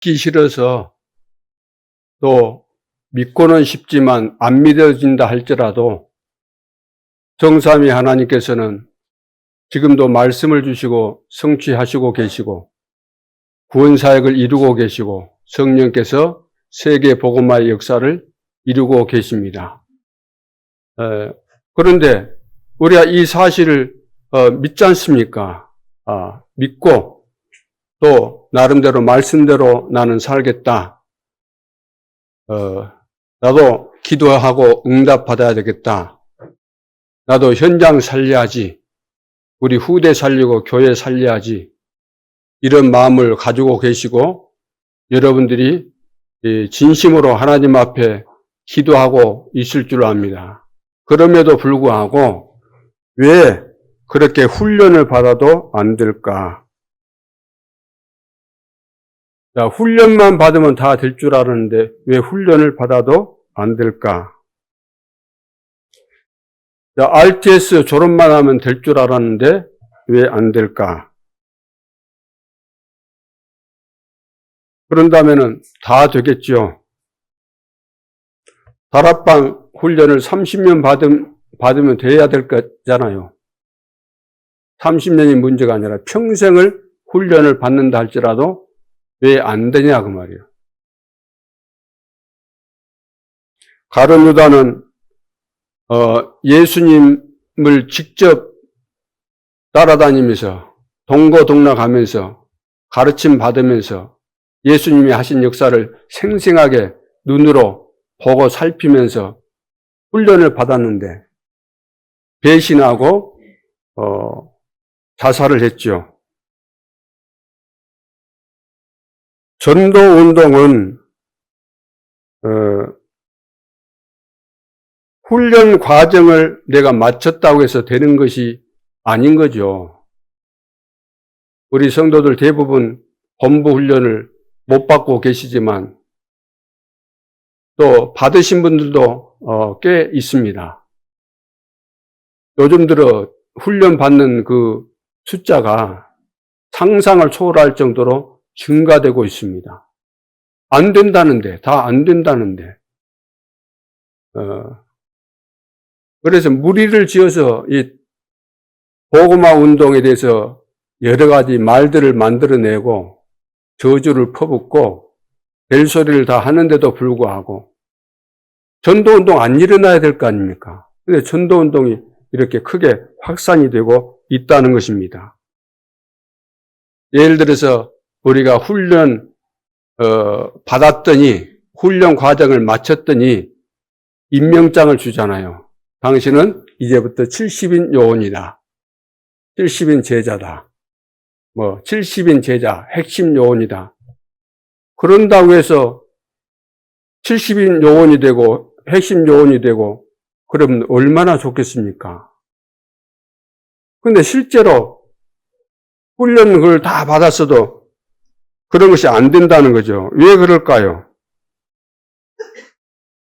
믿기 싫어서 또 믿고는 싶지만 안 믿어진다 할지라도 정삼위 하나님께서는 지금도 말씀을 주시고 성취하시고 계시고 구원사역을 이루고 계시고 성령께서 세계 복음화의 역사를 이루고 계십니다. 그런데 우리가 이 사실을 믿지 않습니까? 믿고 또 나름대로 말씀대로 나는 살겠다. 나도 기도하고 응답받아야 되겠다. 나도 현장 살려야지. 우리 후대 살리고 교회 살려야지. 이런 마음을 가지고 계시고 여러분들이 진심으로 하나님 앞에 기도하고 있을 줄 압니다. 그럼에도 불구하고 왜 그렇게 훈련을 받아도 안 될까? 자, 훈련만 받으면 다 될 줄 알았는데 왜 훈련을 받아도 안 될까? 자, RTS 졸업만 하면 될 줄 알았는데 왜 안 될까? 그런다면은 다 되겠죠. 다락방 훈련을 30년 받으면 돼야 될 거잖아요. 30년이 문제가 아니라 평생을 훈련을 받는다 할지라도 왜 안 되냐 그 말이에요. 가룟 유다는 예수님을 직접 따라다니면서 동고동락하면서 가르침 받으면서 예수님이 하신 역사를 생생하게 눈으로 보고 살피면서 훈련을 받았는데 배신하고 자살을 했죠. 전도운동은 훈련 과정을 내가 마쳤다고 해서 되는 것이 아닌 거죠. 우리 성도들 대부분 본부 훈련을 못 받고 계시지만 또 받으신 분들도 꽤 있습니다. 요즘 들어 훈련 받는 그 숫자가 상상을 초월할 정도로 증가되고 있습니다. 안 된다는데, 다 안 된다는데. 그래서 무리를 지어서 이 복음화 운동에 대해서 여러 가지 말들을 만들어내고 저주를 퍼붓고 벨소리를 다 하는데도 불구하고 전도운동 안 일어나야 될 거 아닙니까? 근데 전도운동이 이렇게 크게 확산이 되고 있다는 것입니다. 예를 들어서 우리가 훈련 받았더니 훈련 과정을 마쳤더니 임명장을 주잖아요. 당신은 이제부터 70인 요원이다. 70인 제자다. 70인 제자, 핵심 요원이다. 그런다고 해서 70인 요원이 되고 핵심 요원이 되고 그러면 얼마나 좋겠습니까? 근데 실제로 훈련을 그걸 다 받았어도 그런 것이 안 된다는 거죠. 왜 그럴까요?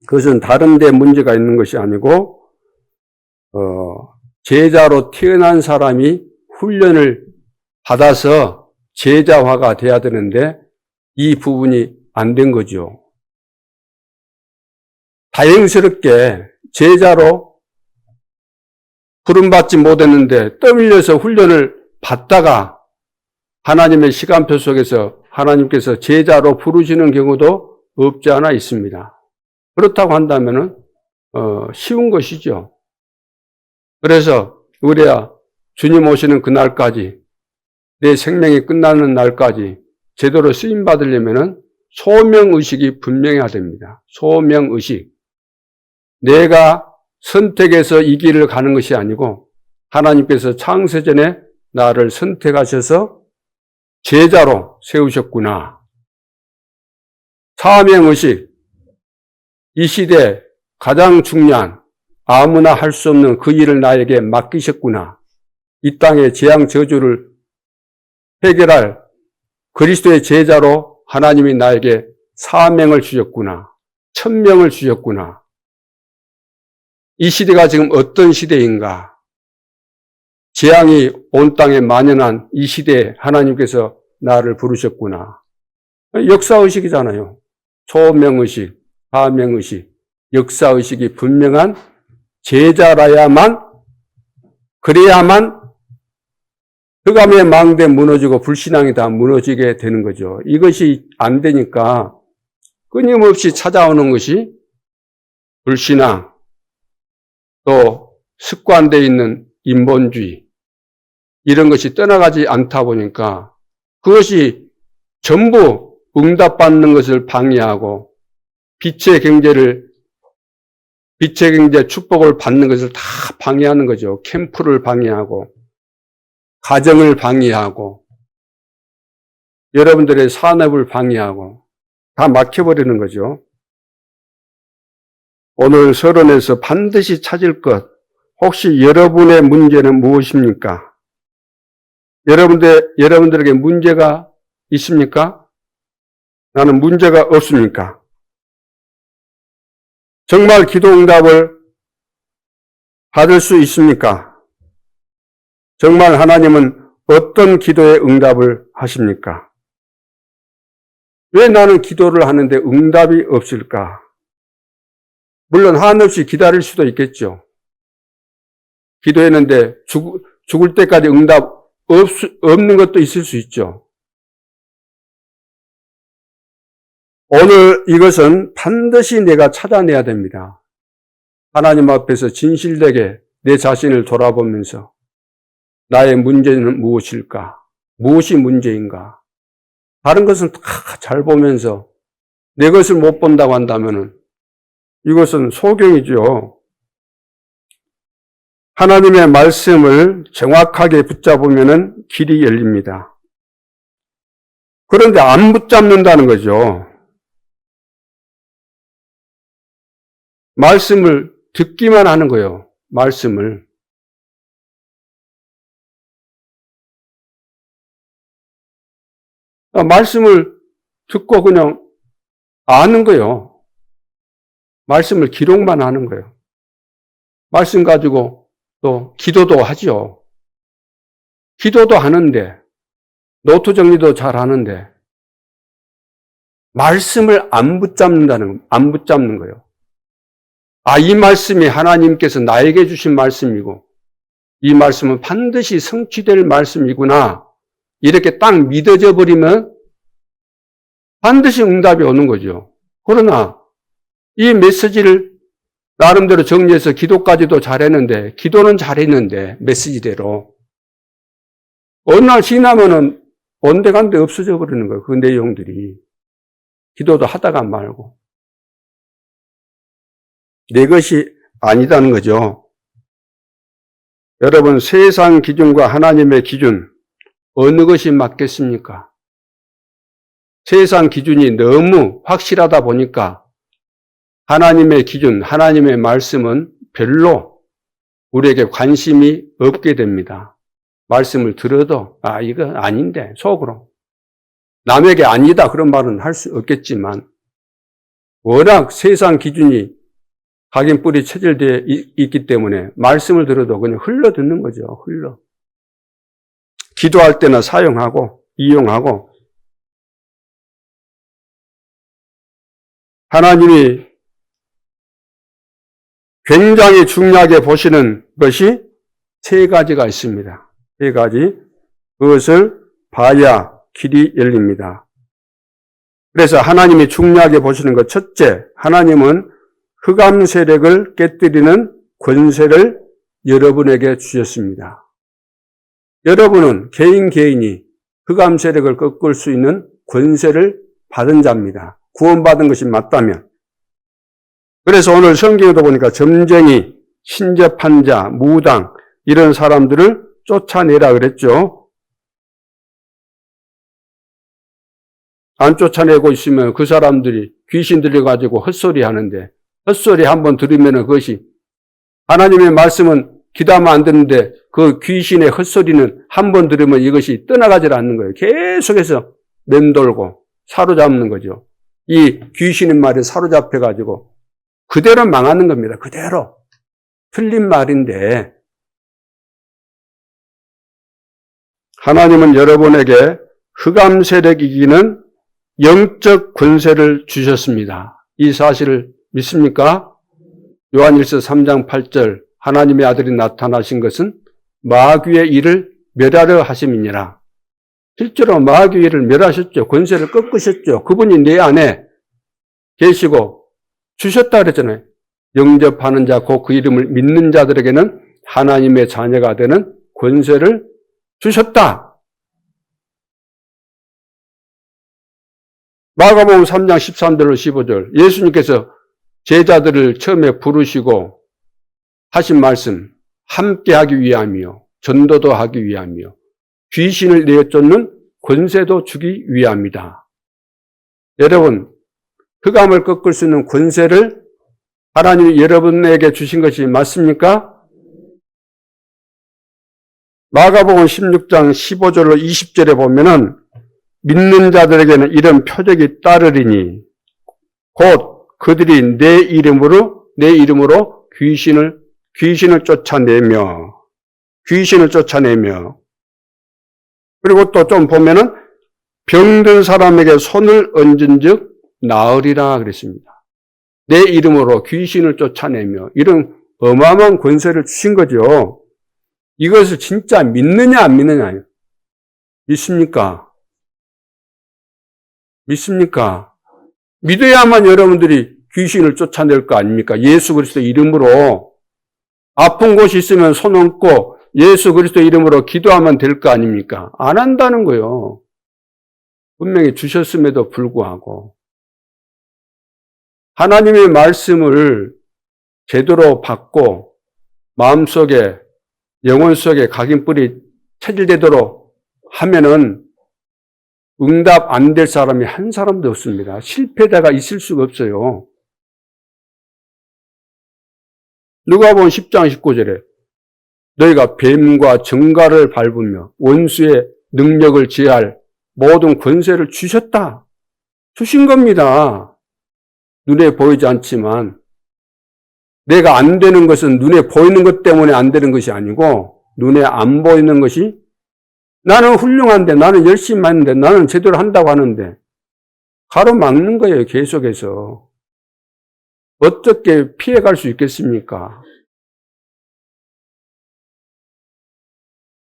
그것은 다른 데 문제가 있는 것이 아니고 제자로 태어난 사람이 훈련을 받아서 제자화가 돼야 되는데 이 부분이 안 된 거죠. 다행스럽게 제자로 부름받지 못했는데 떠밀려서 훈련을 받다가 하나님의 시간표 속에서 하나님께서 제자로 부르시는 경우도 없지 않아 있습니다. 그렇다고 한다면은 쉬운 것이죠. 그래서 우리야 주님 오시는 그날까지 내 생명이 끝나는 날까지 제대로 쓰임 받으려면은 소명의식이 분명해야 됩니다. 소명의식. 내가 선택해서 이 길을 가는 것이 아니고 하나님께서 창세전에 나를 선택하셔서 제자로 세우셨구나. 사명의식. 이 시대 가장 중요한 아무나 할 수 없는 그 일을 나에게 맡기셨구나. 이 땅의 재앙 저주를 해결할 그리스도의 제자로 하나님이 나에게 사명을 주셨구나. 천명을 주셨구나. 이 시대가 지금 어떤 시대인가? 재앙이 온 땅에 만연한 이 시대에 하나님께서 나를 부르셨구나. 역사의식이잖아요. 초명의식, 하명의식, 역사의식이 분명한 제자라야만, 그래야만 흑암의 망대 무너지고 불신앙이 다 무너지게 되는 거죠. 이것이 안 되니까 끊임없이 찾아오는 것이 불신앙, 또 습관되어 있는 인본주의, 이런 것이 떠나가지 않다 보니까 그것이 전부 응답받는 것을 방해하고 빛의 경제 축복을 받는 것을 다 방해하는 거죠. 캠프를 방해하고 가정을 방해하고 여러분들의 산업을 방해하고 다 막혀버리는 거죠. 오늘 서론에서 반드시 찾을 것, 혹시 여러분의 문제는 무엇입니까? 여러분들에게 문제가 있습니까? 나는 문제가 없습니까? 정말 기도 응답을 받을 수 있습니까? 정말 하나님은 어떤 기도에 응답을 하십니까? 왜 나는 기도를 하는데 응답이 없을까? 물론 한없이 기다릴 수도 있겠죠. 기도했는데 죽을 때까지 응답 없는 것도 있을 수 있죠. 오늘 이것은 반드시 내가 찾아내야 됩니다. 하나님 앞에서 진실되게 내 자신을 돌아보면서 나의 문제는 무엇일까? 무엇이 문제인가? 다른 것은 다 잘 보면서 내 것을 못 본다고 한다면은 이것은 소경이죠. 하나님의 말씀을 정확하게 붙잡으면은 길이 열립니다. 그런데 안 붙잡는다는 거죠. 말씀을 듣기만 하는 거예요. 말씀을. 말씀을 듣고 그냥 아는 거예요. 말씀을 기록만 하는 거예요. 말씀 가지고 또 기도도 하죠. 기도도 하는데, 노트 정리도 잘 하는데, 말씀을 안 붙잡는 거예요. 이 말씀이 하나님께서 나에게 주신 말씀이고, 이 말씀은 반드시 성취될 말씀이구나. 이렇게 딱 믿어져 버리면 반드시 응답이 오는 거죠. 그러나 이 메시지를 나름대로 정리해서 기도까지도 잘했는데, 기도는 잘했는데 메시지대로 어느 날 지나면은 온데간데 없어져 버리는 거예요. 그 내용들이. 기도도 하다가 말고. 내 것이 아니다는 거죠. 여러분, 세상 기준과 하나님의 기준, 어느 것이 맞겠습니까? 세상 기준이 너무 확실하다 보니까 하나님의 기준, 하나님의 말씀은 별로 우리에게 관심이 없게 됩니다. 말씀을 들어도 이거 아닌데 속으로. 남에게 아니다 그런 말은 할 수 없겠지만 워낙 세상 기준이 각인뿔이 체질되어 있기 때문에 말씀을 들어도 그냥 흘러 듣는 거죠. 흘러. 기도할 때나 사용하고 이용하고 하나님이 굉장히 중요하게 보시는 것이 세 가지가 있습니다. 세 가지. 그것을 봐야 길이 열립니다. 그래서 하나님이 중요하게 보시는 것 첫째, 하나님은 흑암 세력을 깨뜨리는 권세를 여러분에게 주셨습니다. 여러분은 개인이 흑암 세력을 꺾을 수 있는 권세를 받은 자입니다. 구원받은 것이 맞다면. 그래서 오늘 성경에도 보니까 점쟁이, 신접한 자, 무당 이런 사람들을 쫓아내라 그랬죠. 안 쫓아내고 있으면 그 사람들이 귀신 들려가지고 헛소리 하는데 헛소리 한번 들으면 그것이 하나님의 말씀은 기도하면 안 되는데 그 귀신의 헛소리는 한번 들으면 이것이 떠나가지 않는 거예요. 계속해서 맴돌고 사로잡는 거죠. 이 귀신의 말에 사로잡혀가지고 그대로 망하는 겁니다. 그대로. 틀린 말인데 하나님은 여러분에게 흑암 세력 이기는 영적 권세를 주셨습니다. 이 사실을 믿습니까? 요한일서 3장 8절 하나님의 아들이 나타나신 것은 마귀의 일을 멸하려 하심이니라. 실제로 마귀의 일을 멸하셨죠. 권세를 꺾으셨죠. 그분이 내 안에 계시고 주셨다 그랬잖아요. 영접하는 자, 곧 그 이름을 믿는 자들에게는 하나님의 자녀가 되는 권세를 주셨다. 마가복음 3장 13절로 15절 예수님께서 제자들을 처음에 부르시고 하신 말씀, 함께하기 위함이요, 전도도 하기 위함이요, 귀신을 내쫓는 권세도 주기 위함이다. 여러분, 흑암을 꺾을 수 있는 권세를 하나님이 여러분에게 주신 것이 맞습니까? 마가복음 16장 15절로 20절에 보면은 믿는 자들에게는 이런 표적이 따르리니 곧 그들이 내 이름으로 귀신을 쫓아내며 그리고 또 좀 보면은 병든 사람에게 손을 얹은즉 나으리라 그랬습니다. 내 이름으로 귀신을 쫓아내며 이런 어마어마한 권세를 주신 거죠. 이것을 진짜 믿느냐 안 믿느냐요. 믿습니까? 믿어야만 여러분들이 귀신을 쫓아낼 거 아닙니까? 예수 그리스도 이름으로 아픈 곳이 있으면 손 얹고 예수 그리스도 이름으로 기도하면 될 거 아닙니까? 안 한다는 거예요. 분명히 주셨음에도 불구하고 하나님의 말씀을 제대로 받고 마음속에 영혼 속에 각인뿔이 체질되도록 하면은 응답 안 될 사람이 한 사람도 없습니다. 실패자가 있을 수가 없어요. 누가복음 10장 19절에 너희가 뱀과 정갈을 밟으며 원수의 능력을 제할 모든 권세를 주셨다. 주신 겁니다. 눈에 보이지 않지만 내가 안 되는 것은 눈에 보이는 것 때문에 안 되는 것이 아니고 눈에 안 보이는 것이 나는 훌륭한데 나는 열심히 하는데 나는 제대로 한다고 하는데 가로막는 거예요. 계속해서. 어떻게 피해갈 수 있겠습니까?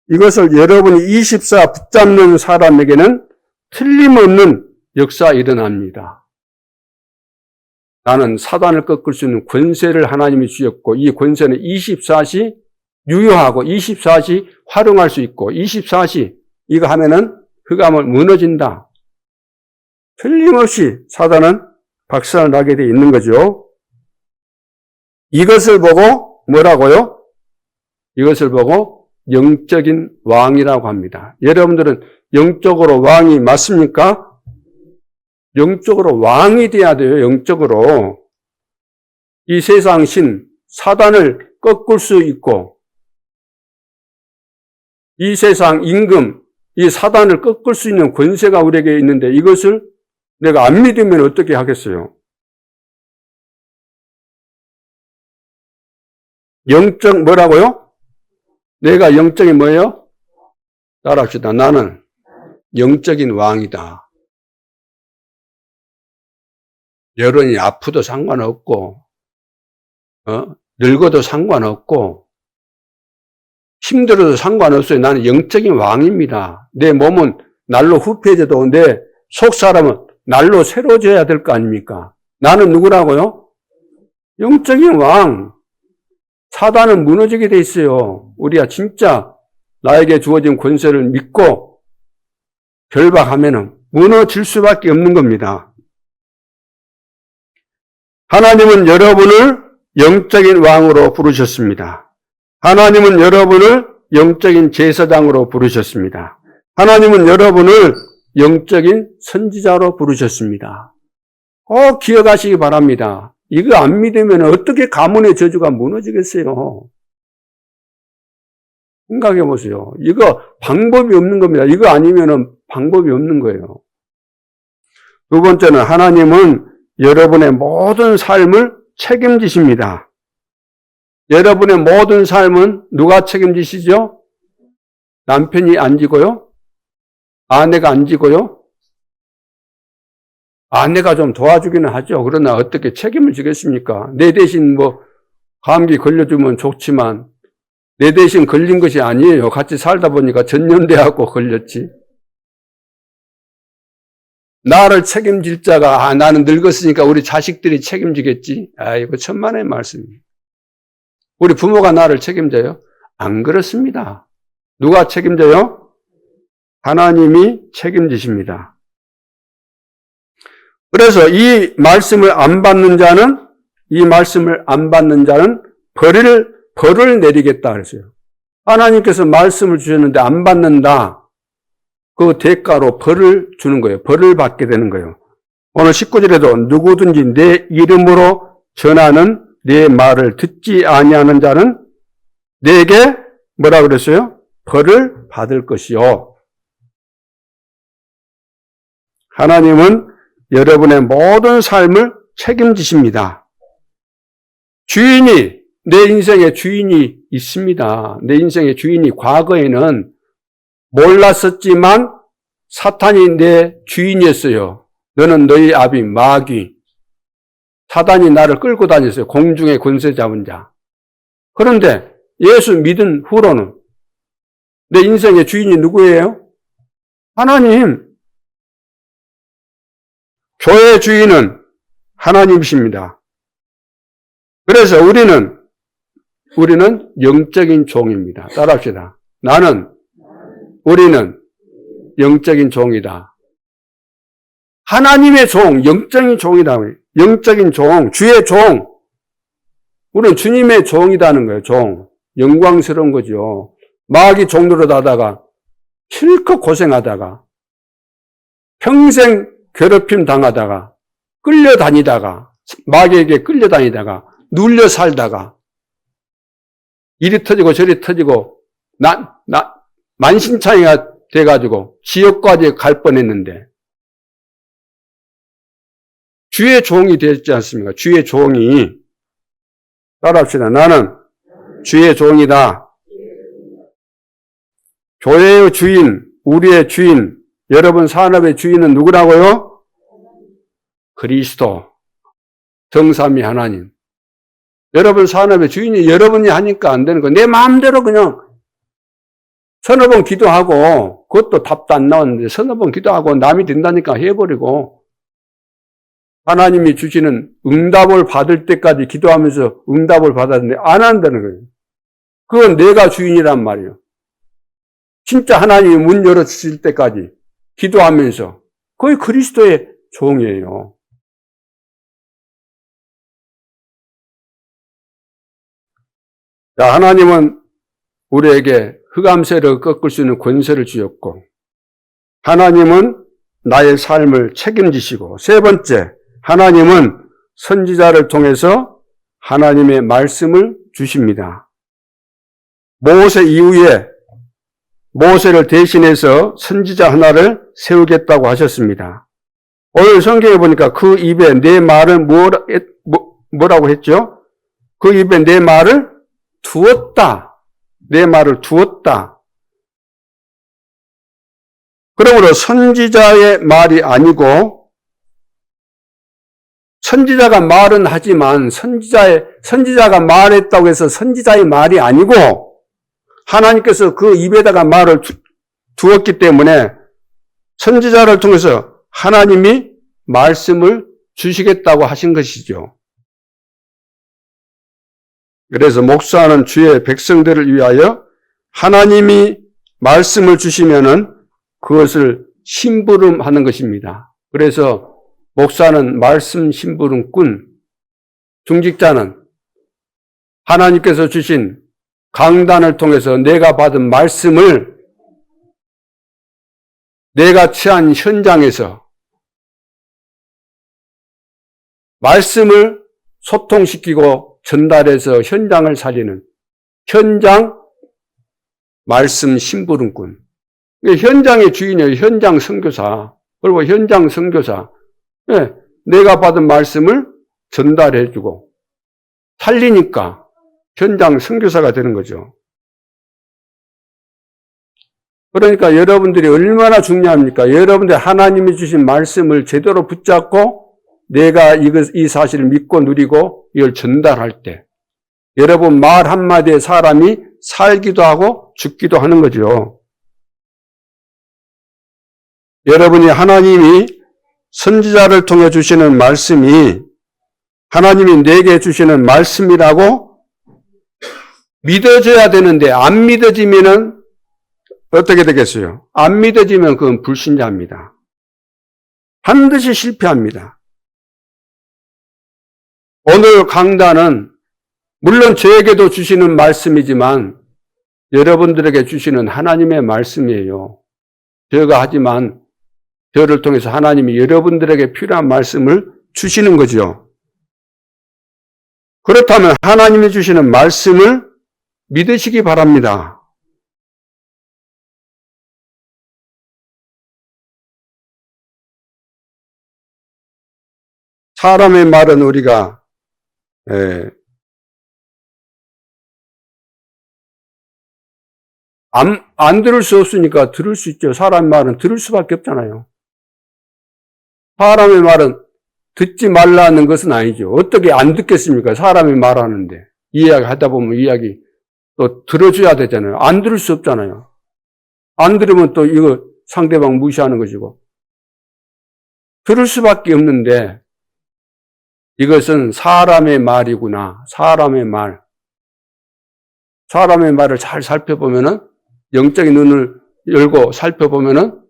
이것을 여러분이 24 붙잡는 사람에게는 틀림없는 역사 일어납니다. 나는 사단을 꺾을 수 있는 권세를 하나님이 주셨고 이 권세는 24시 유효하고 24시 활용할 수 있고 24시 이거 하면은 흑암을 무너진다. 틀림없이 사단은 박살을 나게 돼 있는 거죠. 이것을 보고 뭐라고요? 이것을 보고 영적인 왕이라고 합니다. 여러분들은 영적으로 왕이 맞습니까? 영적으로 왕이 돼야 돼요. 영적으로. 이 세상 신, 사단을 꺾을 수 있고 이 세상 임금, 이 사단을 꺾을 수 있는 권세가 우리에게 있는데 이것을 내가 안 믿으면 어떻게 하겠어요? 영적 뭐라고요? 내가 영적인 뭐예요? 따라합시다. 나는 영적인 왕이다. 여론이 아프도 상관없고 늙어도 상관없고 힘들어도 상관없어요. 나는 영적인 왕입니다. 내 몸은 날로 후패져도 내 속사람은 날로 새로워져야 될 거 아닙니까? 나는 누구라고요? 영적인 왕. 사단은 무너지게 돼 있어요. 우리가 진짜 나에게 주어진 권세를 믿고 결박하면은 무너질 수밖에 없는 겁니다. 하나님은 여러분을 영적인 왕으로 부르셨습니다. 하나님은 여러분을 영적인 제사장으로 부르셨습니다. 하나님은 여러분을 영적인 선지자로 부르셨습니다. 꼭 기억하시기 바랍니다. 이거 안 믿으면 어떻게 가문의 저주가 무너지겠어요? 생각해 보세요. 이거 방법이 없는 겁니다. 이거 아니면 방법이 없는 거예요. 두 번째는 하나님은 여러분의 모든 삶을 책임지십니다. 여러분의 모든 삶은 누가 책임지시죠? 남편이 안 지고요? 아내가 안 지고요? 아내가 좀 도와주기는 하죠. 그러나 어떻게 책임을 지겠습니까? 내 대신 감기 걸려주면 좋지만 내 대신 걸린 것이 아니에요. 같이 살다 보니까 전염돼갖고 걸렸지. 나를 책임질 자가 나는 늙었으니까 우리 자식들이 책임지겠지. 이거 천만의 말씀이에요. 우리 부모가 나를 책임져요? 안 그렇습니다. 누가 책임져요? 하나님이 책임지십니다. 그래서 이 말씀을 안 받는 자는 벌을 내리겠다 그랬어요. 하나님께서 말씀을 주셨는데 안 받는다. 그 대가로 벌을 주는 거예요. 벌을 받게 되는 거예요. 오늘 19절에도 누구든지 내 이름으로 전하는 내 말을 듣지 아니하는 자는 내게 뭐라 그랬어요? 벌을 받을 것이요. 하나님은 여러분의 모든 삶을 책임지십니다. 내 인생의 주인이 있습니다. 내 인생의 주인이 과거에는 몰랐었지만 사탄이 내 주인이었어요. 너는 너희 아비 마귀. 사탄이 나를 끌고 다녔어요. 공중의 권세 잡은 자. 그런데 예수 믿은 후로는 내 인생의 주인이 누구예요? 하나님. 교회의 주인은 하나님이십니다. 그래서 우리는 영적인 종입니다. 따라합시다. 우리는 영적인 종이다. 하나님의 종, 영적인 종이다. 영적인 종, 주의 종. 우리는 주님의 종이다는 거예요, 종. 영광스러운 거죠. 마귀 종노릇 하다가, 실컷 고생하다가, 평생 괴롭힘 당하다가, 마귀에게 끌려다니다가, 눌려 살다가, 이리 터지고 저리 터지고, 만신창이가 돼가지고 지옥까지 갈 뻔했는데 주의 종이 되었지 않습니까? 주의 종이. 따라합시다. 나는 주의 종이다. 교회의 주인, 우리의 주인, 여러분 산업의 주인은 누구라고요? 그리스도, 정삼위 하나님. 여러분 산업의 주인이 여러분이 하니까 안 되는 거. 내 마음대로 그냥 서너 번 기도하고, 그것도 답도 안 나왔는데, 서너 번 기도하고, 남이 된다니까 해버리고, 하나님이 주시는 응답을 받을 때까지 기도하면서 응답을 받았는데, 안 한다는 거예요. 그건 내가 주인이란 말이에요. 진짜 하나님이 문 열어주실 때까지 기도하면서, 거의 그리스도의 종이에요. 자, 하나님은 우리에게 흑암세를 꺾을 수 있는 권세를 주셨고, 하나님은 나의 삶을 책임지시고, 세 번째, 하나님은 선지자를 통해서 하나님의 말씀을 주십니다. 모세 이후에 모세를 대신해서 선지자 하나를 세우겠다고 하셨습니다. 오늘 성경에 보니까 그 입에 내 말을 뭐라고 했죠? 그 입에 내 말을 두었다. 내 말을 두었다. 그러므로 선지자의 말이 아니고 선지자가 말은 하지만 선지자가 말했다고 해서 선지자의 말이 아니고 하나님께서 그 입에다가 말을 두었기 때문에 선지자를 통해서 하나님이 말씀을 주시겠다고 하신 것이죠. 그래서 목사는 주의 백성들을 위하여 하나님이 말씀을 주시면은 그것을 심부름하는 것입니다. 그래서 목사는 말씀 심부름꾼, 중직자는 하나님께서 주신 강단을 통해서 내가 받은 말씀을 내가 처한 현장에서 말씀을 소통시키고 전달해서 현장을 살리는 현장 말씀 심부름꾼. 현장의 주인이에요. 현장 선교사. 그리고 현장 선교사. 네, 내가 받은 말씀을 전달해주고 살리니까 현장 선교사가 되는 거죠. 그러니까 여러분들이 얼마나 중요합니까? 여러분들 하나님이 주신 말씀을 제대로 붙잡고 내가 이 사실을 믿고 누리고 이걸 전달할 때 여러분 말 한마디에 사람이 살기도 하고 죽기도 하는 거죠. 여러분이 하나님이 선지자를 통해 주시는 말씀이 하나님이 내게 주시는 말씀이라고 믿어져야 되는데 안 믿어지면은 어떻게 되겠어요? 안 믿어지면 그건 불신자입니다. 반드시 실패합니다. 오늘 강단은 물론 저에게도 주시는 말씀이지만 여러분들에게 주시는 하나님의 말씀이에요. 제가 하지만 저를 통해서 하나님이 여러분들에게 필요한 말씀을 주시는 거죠. 그렇다면 하나님이 주시는 말씀을 믿으시기 바랍니다. 사람의 말은 우리가 안 들을 수 없으니까 들을 수 있죠. 사람 말은 들을 수밖에 없잖아요. 사람의 말은 듣지 말라는 것은 아니죠. 어떻게 안 듣겠습니까? 사람이 말하는데. 이야기 하다 보면 이야기 또 들어줘야 되잖아요. 안 들을 수 없잖아요. 안 들으면 또 이거 상대방 무시하는 것이고. 들을 수밖에 없는데 이것은 사람의 말이구나. 사람의 말. 사람의 말을 잘 살펴보면은 영적인 눈을 열고 살펴보면은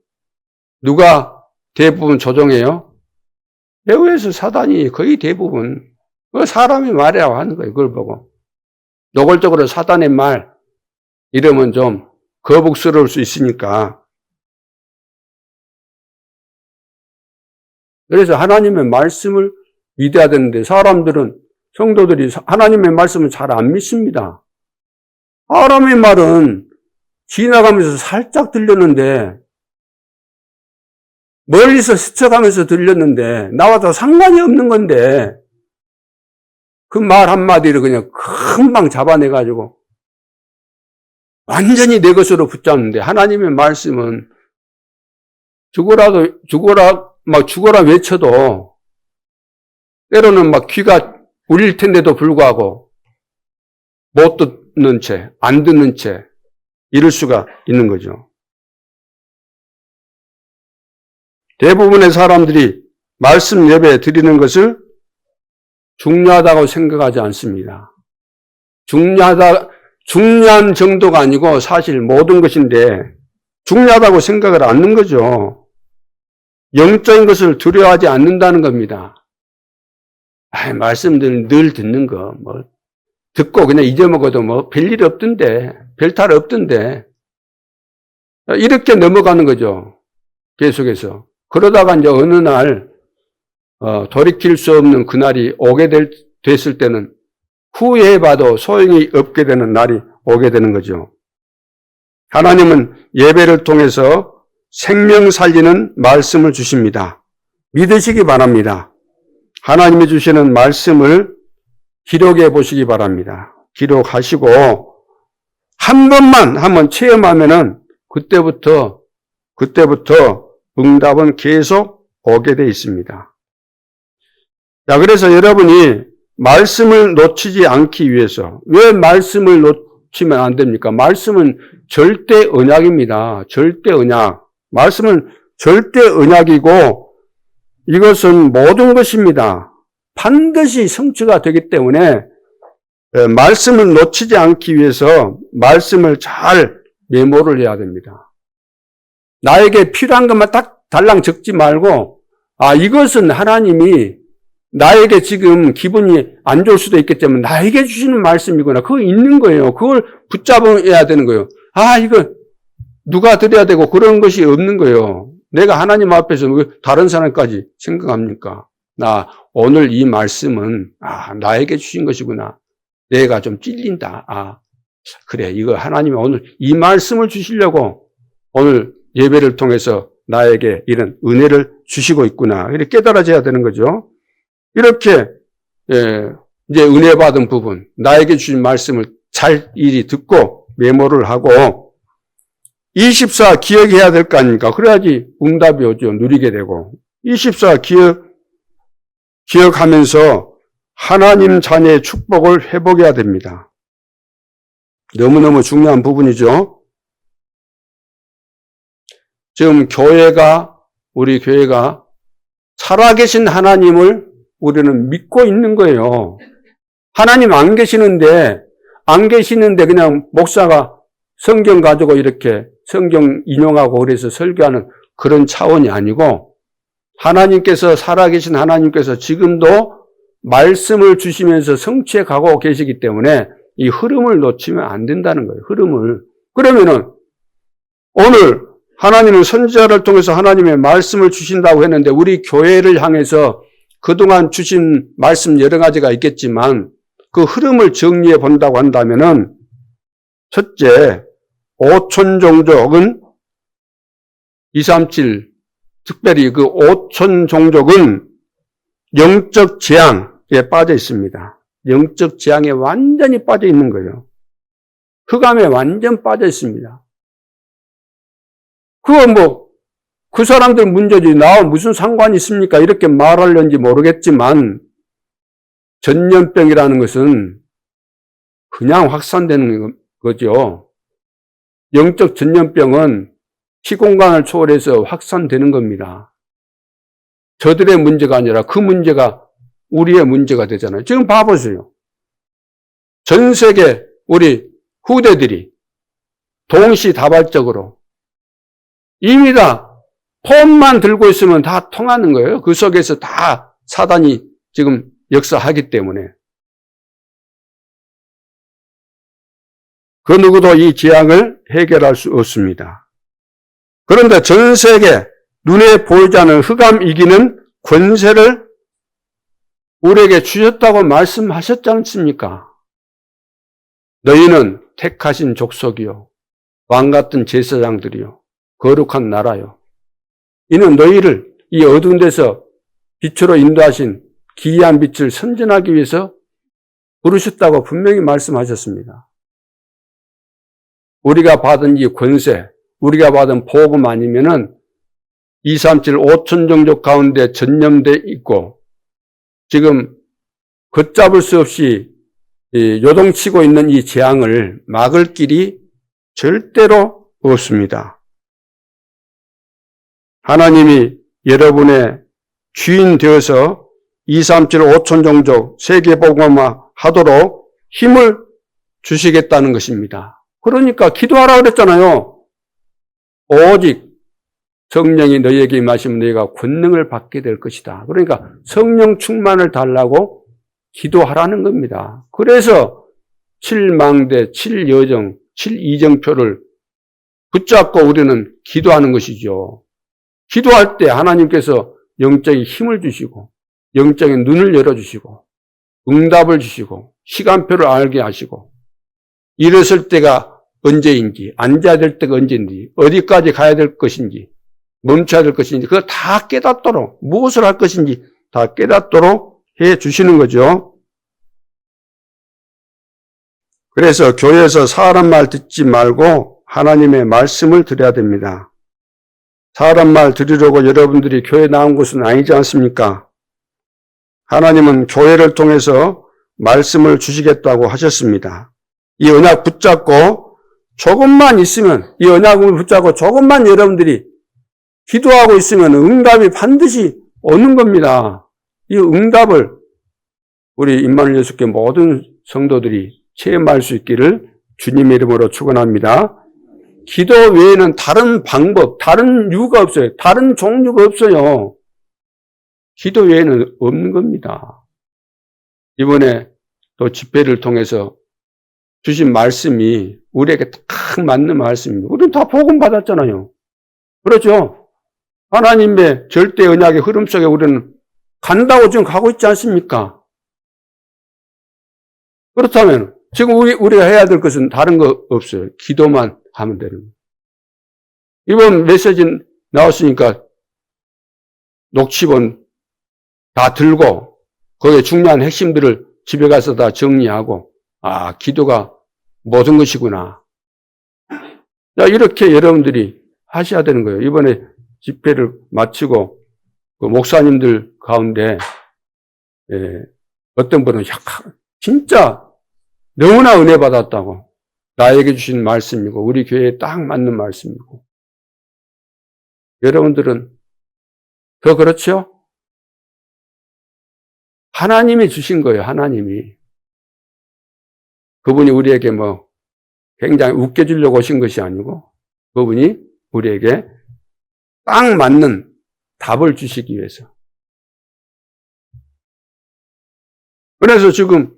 누가 대부분 조종해요? 배후에서 사단이 거의 대부분 그 사람의 말이라고 하는 거예요. 그걸 보고 노골적으로 사단의 말 이러면 좀 거북스러울 수 있으니까. 그래서 하나님의 말씀을 믿어야 되는데 사람들은 성도들이 하나님의 말씀을 잘 안 믿습니다. 사람의 말은 지나가면서 살짝 들렸는데 멀리서 스쳐가면서 들렸는데 나와도 상관이 없는 건데 그 말 한마디를 그냥 금방 잡아내가지고 완전히 내 것으로 붙잡는데 하나님의 말씀은 죽어라 외쳐도 때로는 막 귀가 울릴 텐데도 불구하고 못 듣는 채, 안 듣는 채 이럴 수가 있는 거죠. 대부분의 사람들이 말씀 예배 드리는 것을 중요하다고 생각하지 않습니다. 중요한 정도가 아니고 사실 모든 것인데 중요하다고 생각을 않는 거죠. 영적인 것을 두려워하지 않는다는 겁니다. 말씀들 늘 듣는 거, 듣고 그냥 잊어먹어도 별일 없던데, 별탈 없던데. 이렇게 넘어가는 거죠. 계속해서. 그러다가 이제 어느 날, 돌이킬 수 없는 그날이 오게 됐을 때는 후회해봐도 소용이 없게 되는 날이 오게 되는 거죠. 하나님은 예배를 통해서 생명 살리는 말씀을 주십니다. 믿으시기 바랍니다. 하나님이 주시는 말씀을 기록해 보시기 바랍니다. 기록하시고 한 번만 한번 체험하면은 그때부터 응답은 계속 오게 돼 있습니다. 자, 그래서 여러분이 말씀을 놓치지 않기 위해서 왜 말씀을 놓치면 안 됩니까? 말씀은 절대 언약입니다. 절대 언약. 말씀은 절대 언약이고 이것은 모든 것입니다. 반드시 성취가 되기 때문에 말씀을 놓치지 않기 위해서 말씀을 잘 메모를 해야 됩니다. 나에게 필요한 것만 딱 달랑 적지 말고 이것은 하나님이 나에게 지금 기분이 안 좋을 수도 있겠지만 나에게 주시는 말씀이구나. 그거 있는 거예요. 그걸 붙잡아야 되는 거예요. 이거 누가 드려야 되고 그런 것이 없는 거예요. 내가 하나님 앞에서 왜 다른 사람까지 생각합니까? 오늘 이 말씀은 나에게 주신 것이구나. 내가 좀 찔린다. 그래, 이거 하나님이 오늘 이 말씀을 주시려고 오늘 예배를 통해서 나에게 이런 은혜를 주시고 있구나. 이렇게 깨달아져야 되는 거죠. 이렇게 이제 은혜 받은 부분, 나에게 주신 말씀을 잘 일이 듣고 메모를 하고 24 기억해야 될 거 아닙니까? 그래야지 응답이 오죠. 누리게 되고. 24 기억하면서 하나님 자녀의 축복을 회복해야 됩니다. 너무너무 중요한 부분이죠. 지금 우리 교회가 살아계신 하나님을 우리는 믿고 있는 거예요. 하나님 안 계시는데 그냥 목사가 성경 가지고 이렇게 성경 인용하고 그래서 설교하는 그런 차원이 아니고 하나님께서 살아계신 하나님께서 지금도 말씀을 주시면서 성취해 가고 계시기 때문에 이 흐름을 놓치면 안 된다는 거예요. 흐름을. 그러면은 오늘 하나님은 선지자를 통해서 하나님의 말씀을 주신다고 했는데 우리 교회를 향해서 그동안 주신 말씀 여러 가지가 있겠지만 그 흐름을 정리해 본다고 한다면은 첫째, 오촌종족은 237 특별히 그 오촌종족은 영적 재앙에 빠져 있습니다. 영적 재앙에 완전히 빠져 있는 거예요. 흑암에 완전 빠져 있습니다. 그 사람들 문제지 나와 무슨 상관이 있습니까? 이렇게 말하려는지 모르겠지만 전염병이라는 것은 그냥 확산되는 거죠. 영적 전염병은 시공간을 초월해서 확산되는 겁니다. 저들의 문제가 아니라 그 문제가 우리의 문제가 되잖아요. 지금 봐보세요. 전 세계 우리 후대들이 동시다발적으로 이미 다 폰만 들고 있으면 다 통하는 거예요. 그 속에서 다 사단이 지금 역사하기 때문에. 그 누구도 이 재앙을 해결할 수 없습니다. 그런데 전 세계 눈에 보이지 않는 흑암 이기는 권세를 우리에게 주셨다고 말씀하셨지 않습니까? 너희는 택하신 족속이요 왕같은 제사장들이요 거룩한 나라요. 이는 너희를 이 어두운 데서 빛으로 인도하신 기이한 빛을 선전하기 위해서 부르셨다고 분명히 말씀하셨습니다. 우리가 받은 이 권세, 우리가 받은 복음 아니면은 237 오촌종족 가운데 전염돼 있고 지금 걷잡을 수 없이 요동치고 있는 이 재앙을 막을 길이 절대로 없습니다. 하나님이 여러분의 주인 되어서 237 오촌종족 세계복음화 하도록 힘을 주시겠다는 것입니다. 그러니까 기도하라 그랬잖아요. 오직 성령이 너희에게 임하시면 너희가 권능을 받게 될 것이다. 그러니까 성령 충만을 달라고 기도하라는 겁니다. 그래서 7망대, 7여정, 7이정표를 붙잡고 우리는 기도하는 것이죠. 기도할 때 하나님께서 영적인 힘을 주시고 영적인 눈을 열어주시고 응답을 주시고 시간표를 알게 하시고 일어설 때가 언제인지 앉아야 될 때가 언제인지 어디까지 가야 될 것인지 멈춰야 될 것인지 그걸 다 깨닫도록 무엇을 할 것인지 다 깨닫도록 해 주시는 거죠. 그래서 교회에서 사람 말 듣지 말고 하나님의 말씀을 드려야 됩니다. 사람 말 들으려고 여러분들이 교회 나온 것은 아니지 않습니까? 하나님은 교회를 통해서 말씀을 주시겠다고 하셨습니다. 이 언약 붙잡고 조금만 있으면 이 언약을 붙잡고 조금만 여러분들이 기도하고 있으면 응답이 반드시 오는 겁니다. 이 응답을 우리 임마누엘 예수께 모든 성도들이 체험할 수 있기를 주님의 이름으로 축원합니다. 기도 외에는 다른 방법, 다른 이유가 없어요. 다른 종류가 없어요. 기도 외에는 없는 겁니다. 이번에 또 집회를 통해서 주신 말씀이 우리에게 딱 맞는 말씀입니다. 우리는 다 복음 받았잖아요. 그렇죠? 하나님의 절대 언약의 흐름 속에 우리는 간다고 지금 가고 있지 않습니까? 그렇다면 지금 우리가 해야 될 것은 다른 거 없어요. 기도만 하면 되는 거예요. 이번 메시지 나왔으니까 녹취본 다 들고 거기에 중요한 핵심들을 집에 가서 다 정리하고 기도가 모든 것이구나. 자, 이렇게 여러분들이 하셔야 되는 거예요. 이번에 집회를 마치고 그 목사님들 가운데 어떤 분은 진짜 너무나 은혜 받았다고 나에게 주신 말씀이고 우리 교회에 딱 맞는 말씀이고 여러분들은 더 그렇죠? 하나님이 주신 거예요. 하나님이. 그분이 우리에게 뭐 굉장히 웃겨주려고 오신 것이 아니고 그분이 우리에게 딱 맞는 답을 주시기 위해서. 그래서 지금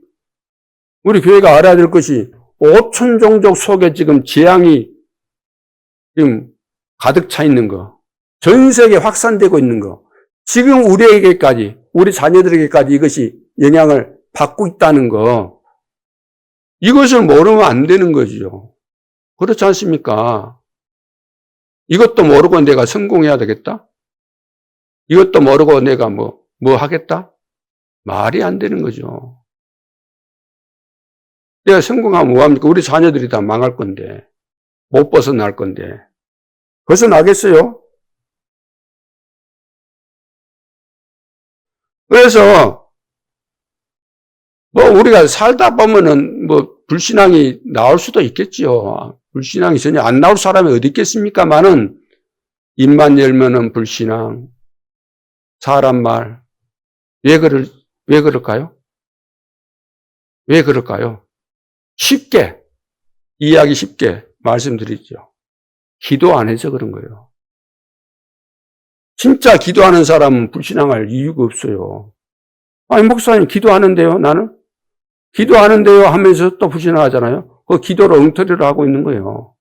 우리 교회가 알아야 될 것이 5천 종족 속에 지금 재앙이 지금 가득 차 있는 거, 전 세계에 확산되고 있는 거, 지금 우리에게까지, 우리 자녀들에게까지 이것이 영향을 받고 있다는 거, 이것을 모르면 안 되는 거죠. 그렇지 않습니까? 이것도 모르고 내가 성공해야 되겠다? 이것도 모르고 내가 뭐 하겠다? 말이 안 되는 거죠. 내가 성공하면 뭐합니까? 우리 자녀들이 다 망할 건데, 못 벗어날 건데, 벗어나겠어요? 그래서, 우리가 살다 보면은 불신앙이 나올 수도 있겠지요. 불신앙이 전혀 안 나올 사람이 어디 있겠습니까만은, 입만 열면은 불신앙, 사람 말, 왜 그럴까요? 왜 그럴까요? 이해하기 쉽게 말씀드리죠. 기도 안 해서 그런 거예요. 진짜 기도하는 사람은 불신앙할 이유가 없어요. 아니, 목사님 기도하는데요, 나는? 기도하는데요 하면서 또 불신앙하잖아요. 그 기도로 엉터리를 하고 있는 거예요.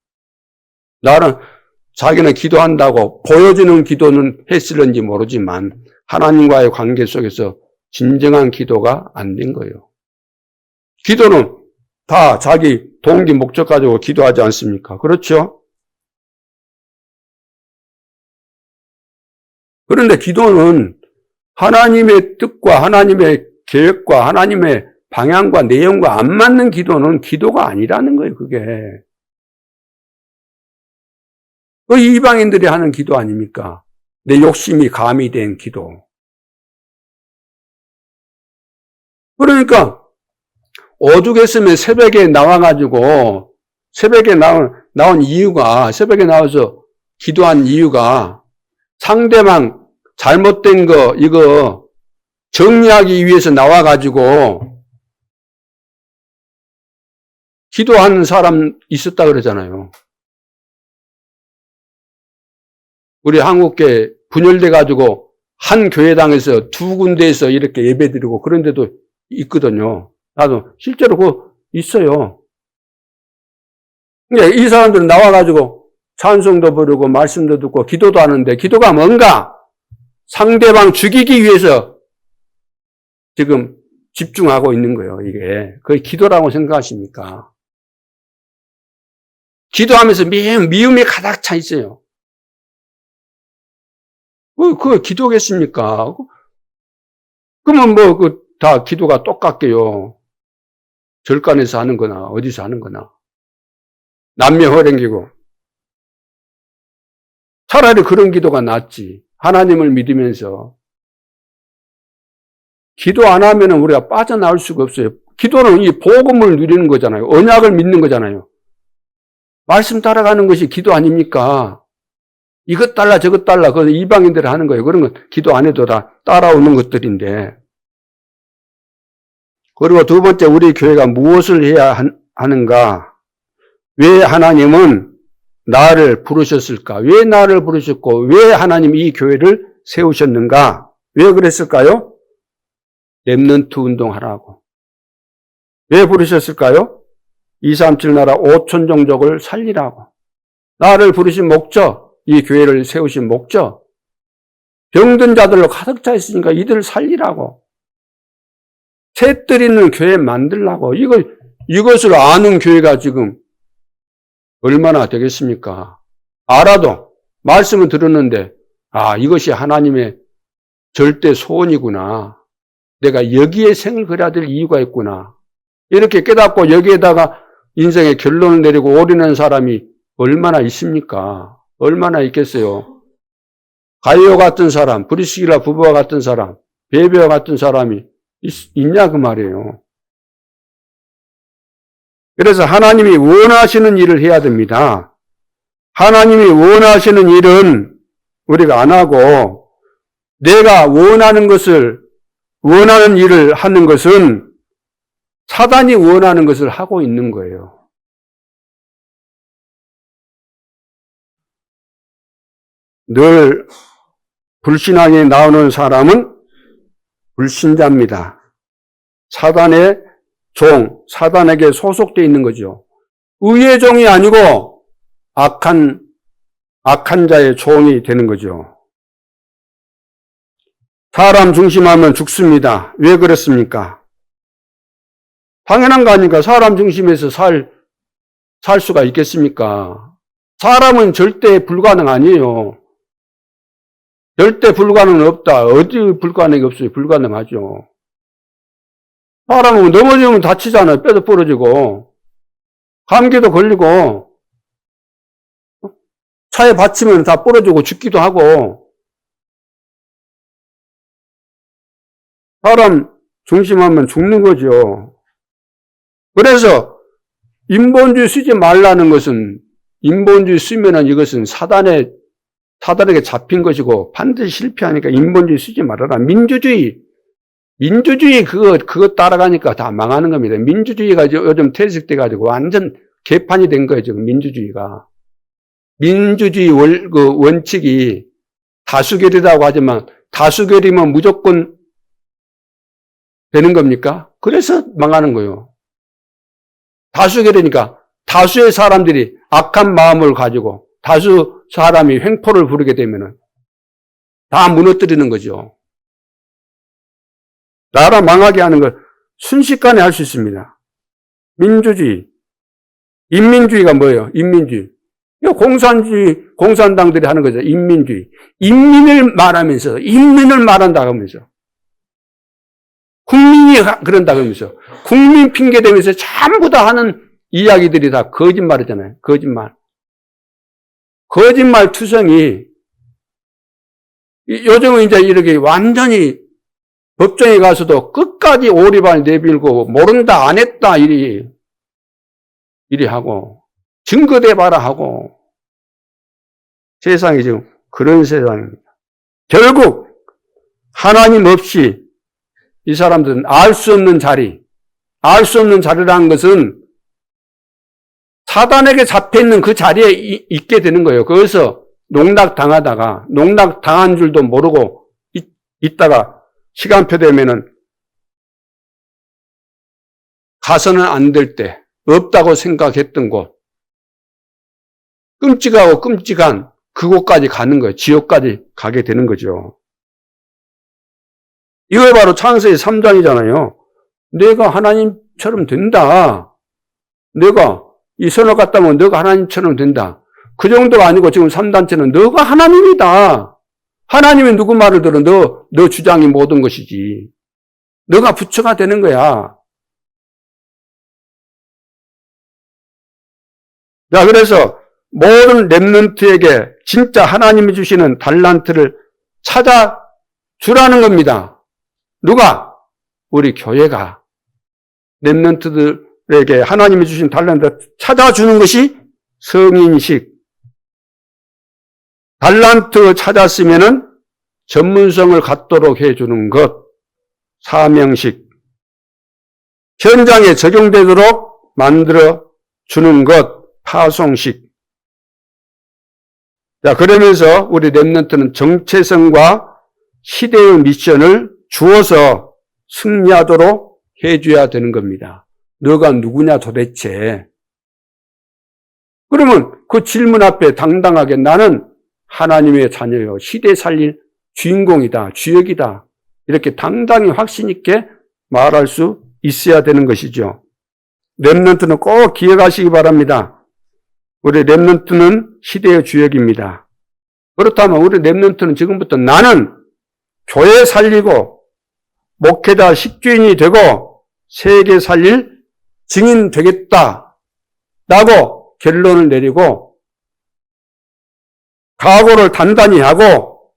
자기는 기도한다고 보여주는 기도는 했을는지 모르지만 하나님과의 관계 속에서 진정한 기도가 안 된 거예요. 기도는 다 자기 동기 목적 가지고 기도하지 않습니까? 그렇죠? 그런데 기도는 하나님의 뜻과 하나님의 계획과 하나님의 방향과 내용과 안 맞는 기도는 기도가 아니라는 거예요, 그게. 그 이방인들이 하는 기도 아닙니까? 내 욕심이 가미된 기도. 그러니까 오죽했으면 새벽에 나와가지고 새벽에 나온 이유가 새벽에 나와서 기도한 이유가 상대방 잘못된 거 이거 정리하기 위해서 나와가지고 기도하는 사람 있었다 그러잖아요. 우리 한국교회 분열돼가지고 한 교회당에서 두 군데에서 이렇게 예배드리고 그런 데도 있거든요. 나도 실제로 그거 있어요. 근데 이 사람들은 나와가지고 찬송도 부르고 말씀도 듣고 기도도 하는데 기도가 뭔가? 상대방 죽이기 위해서 지금 집중하고 있는 거예요, 이게. 그게 기도라고 생각하십니까? 기도하면서 미움이 가득 차 있어요. 그거 기도겠습니까? 그러면 다 기도가 똑같게요. 절간에서 하는 거나, 어디서 하는 거나. 남녀 허랭기고. 차라리 그런 기도가 낫지. 하나님을 믿으면서. 기도 안 하면 우리가 빠져나올 수가 없어요. 기도는 이 복음을 누리는 거잖아요. 언약을 믿는 거잖아요. 말씀 따라가는 것이 기도 아닙니까? 이것 달라 저것 달라 그건 이방인들이 하는 거예요. 그런 건 기도 안 해도 다 따라오는 것들인데. 그리고 두 번째 우리 교회가 무엇을 해야 하는가? 왜 하나님은 나를 부르셨을까? 왜 나를 부르셨고 왜 하나님이 이 교회를 세우셨는가? 왜 그랬을까요? 렘넌트 운동하라고. 왜 부르셨을까요? 237 나라 5천 종족을 살리라고. 나를 부르신 목적, 이 교회를 세우신 목적, 병든 자들로 가득 차 있으니까 이들을 살리라고. 셋들 있는 교회 만들라고. 이것을 아는 교회가 지금 얼마나 되겠습니까? 알아도 말씀을 들었는데 이것이 하나님의 절대 소원이구나. 내가 여기에 생을 걸어야 될 이유가 있구나. 이렇게 깨닫고 여기에다가 인생의 결론을 내리고 올인한 사람이 얼마나 있습니까? 얼마나 있겠어요? 가이오 같은 사람, 브리스길라 부부와 같은 사람, 베베와 같은 사람이 있냐 그 말이에요. 그래서 하나님이 원하시는 일을 해야 됩니다. 하나님이 원하시는 일은 우리가 안 하고 내가 원하는 일을 하는 것은 사단이 원하는 것을 하고 있는 거예요. 늘 불신앙에 나오는 사람은 불신자입니다. 사단의 종, 사단에게 소속되어 있는 거죠. 의의 종이 아니고 악한 자의 종이 되는 거죠. 사람 중심하면 죽습니다. 왜 그렇습니까? 당연한 거 아닙니까? 사람 중심에서 살 수가 있겠습니까? 사람은 절대 불가능 아니에요. 절대 불가능은 없다. 어디 불가능이 없어요? 불가능하죠. 사람은 넘어지면 다치잖아요. 뼈도 부러지고 감기도 걸리고 차에 받치면 다 부러지고 죽기도 하고 사람 중심하면 죽는 거죠. 그래서 인본주의 쓰지 말라는 것은 인본주의 쓰면은 이것은 사단에게 잡힌 것이고 반드시 실패하니까 인본주의 쓰지 말아라. 민주주의 그거 따라가니까 다 망하는 겁니다. 민주주의가 요즘 퇴색돼가지고 완전 개판이 된 거예요, 지금 민주주의가. 민주주의 원칙이 다수결이라고 하지만 다수결이면 무조건 되는 겁니까? 그래서 망하는 거예요. 다수결이니까 다수의 사람들이 악한 마음을 가지고 다수 사람이 횡포를 부르게 되면은 다 무너뜨리는 거죠. 나라 망하게 하는 걸 순식간에 할 수 있습니다. 민주주의. 인민주의가 뭐예요? 인민주의. 이거 공산당들이 하는 거죠. 인민주의. 인민을 말한다고 하면서. 국민이 그런다 그러면서. 국민 핑계 대면서 전부 다 하는 이야기들이 다 거짓말이잖아요. 거짓말 투성이. 요즘은 이제 이렇게 완전히 법정에 가서도 끝까지 오리발 내밀고 모른다 안 했다 이리 하고 증거대봐라 하고 세상이 지금 그런 세상입니다. 결국 하나님 없이 이 사람들은 알 수 없는 자리라는 것은 사단에게 잡혀있는 그 자리에 있게 되는 거예요. 거기서 농락당한 줄도 모르고 있다가 시간표 되면은 가서는 안 될 때, 없다고 생각했던 곳, 끔찍하고 끔찍한 그곳까지 가는 거예요. 지옥까지 가게 되는 거죠. 이거 바로 창세기 3장이잖아요. 내가 하나님처럼 된다. 내가 이 선을 갖다면 너가 하나님처럼 된다. 그 정도가 아니고 지금 3단체는 너가 하나님이다. 하나님이 누구 말을 들어? 너 주장이 모든 것이지. 너가 부처가 되는 거야. 자, 그래서 모든 렘넌트에게 진짜 하나님이 주시는 달란트를 찾아주라는 겁니다. 누가? 우리 교회가 렘넌트들에게 하나님이 주신 달란트를 찾아주는 것이 성인식. 달란트 찾았으면은 전문성을 갖도록 해주는 것, 사명식. 현장에 적용되도록 만들어주는 것, 파송식. 자, 그러면서 우리 렘넌트는 정체성과 시대의 미션을 주어서 승리하도록 해줘야 되는 겁니다. 너가 누구냐 도대체. 그러면 그 질문 앞에 당당하게 나는 하나님의 자녀요. 시대 살릴 주인공이다. 주역이다. 이렇게 당당히 확신 있게 말할 수 있어야 되는 것이죠. 렘넌트는 꼭 기억하시기 바랍니다. 우리 렘넌트는 시대의 주역입니다. 그렇다면 우리 렘넌트는 지금부터 나는 교회 살리고 목회자 식주인이 되고 세계 살릴 증인 되겠다 라고 결론을 내리고 각오를 단단히 하고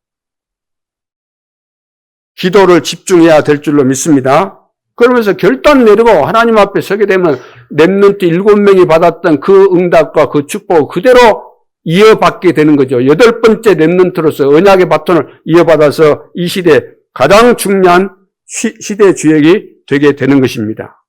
기도를 집중해야 될 줄로 믿습니다. 그러면서 결단 내리고 하나님 앞에 서게 되면 렘넌트 7명이 받았던 그 응답과 그 축복을 그대로 이어받게 되는 거죠. 8번째 렘넌트로서 언약의 바톤을 이어받아서 이 시대에 가장 중요한 시대 주역이 되게 되는 것입니다.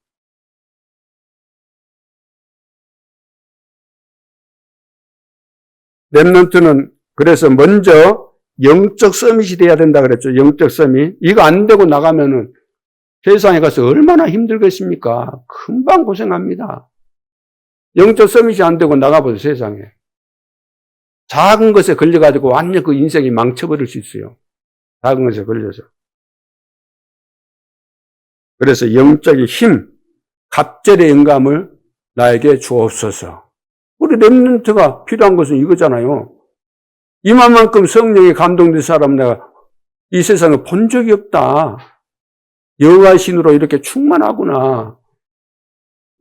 렘넌트는 그래서 먼저 영적 서밋이 돼야 된다 그랬죠. 영적 서밋. 이거 안 되고 나가면은 세상에 가서 얼마나 힘들겠습니까? 금방 고생합니다. 영적 서밋이 안 되고 나가보세요, 세상에. 작은 것에 걸려가지고 완전 그 인생이 망쳐버릴 수 있어요. 작은 것에 걸려서. 그래서 영적인 힘, 갑절의 영감을 나에게 주옵소서. 우리 렘넌트가 필요한 것은 이거잖아요. 이만큼 성령에 감동된 사람 내가 이 세상에 본 적이 없다. 여호와의 신으로 이렇게 충만하구나.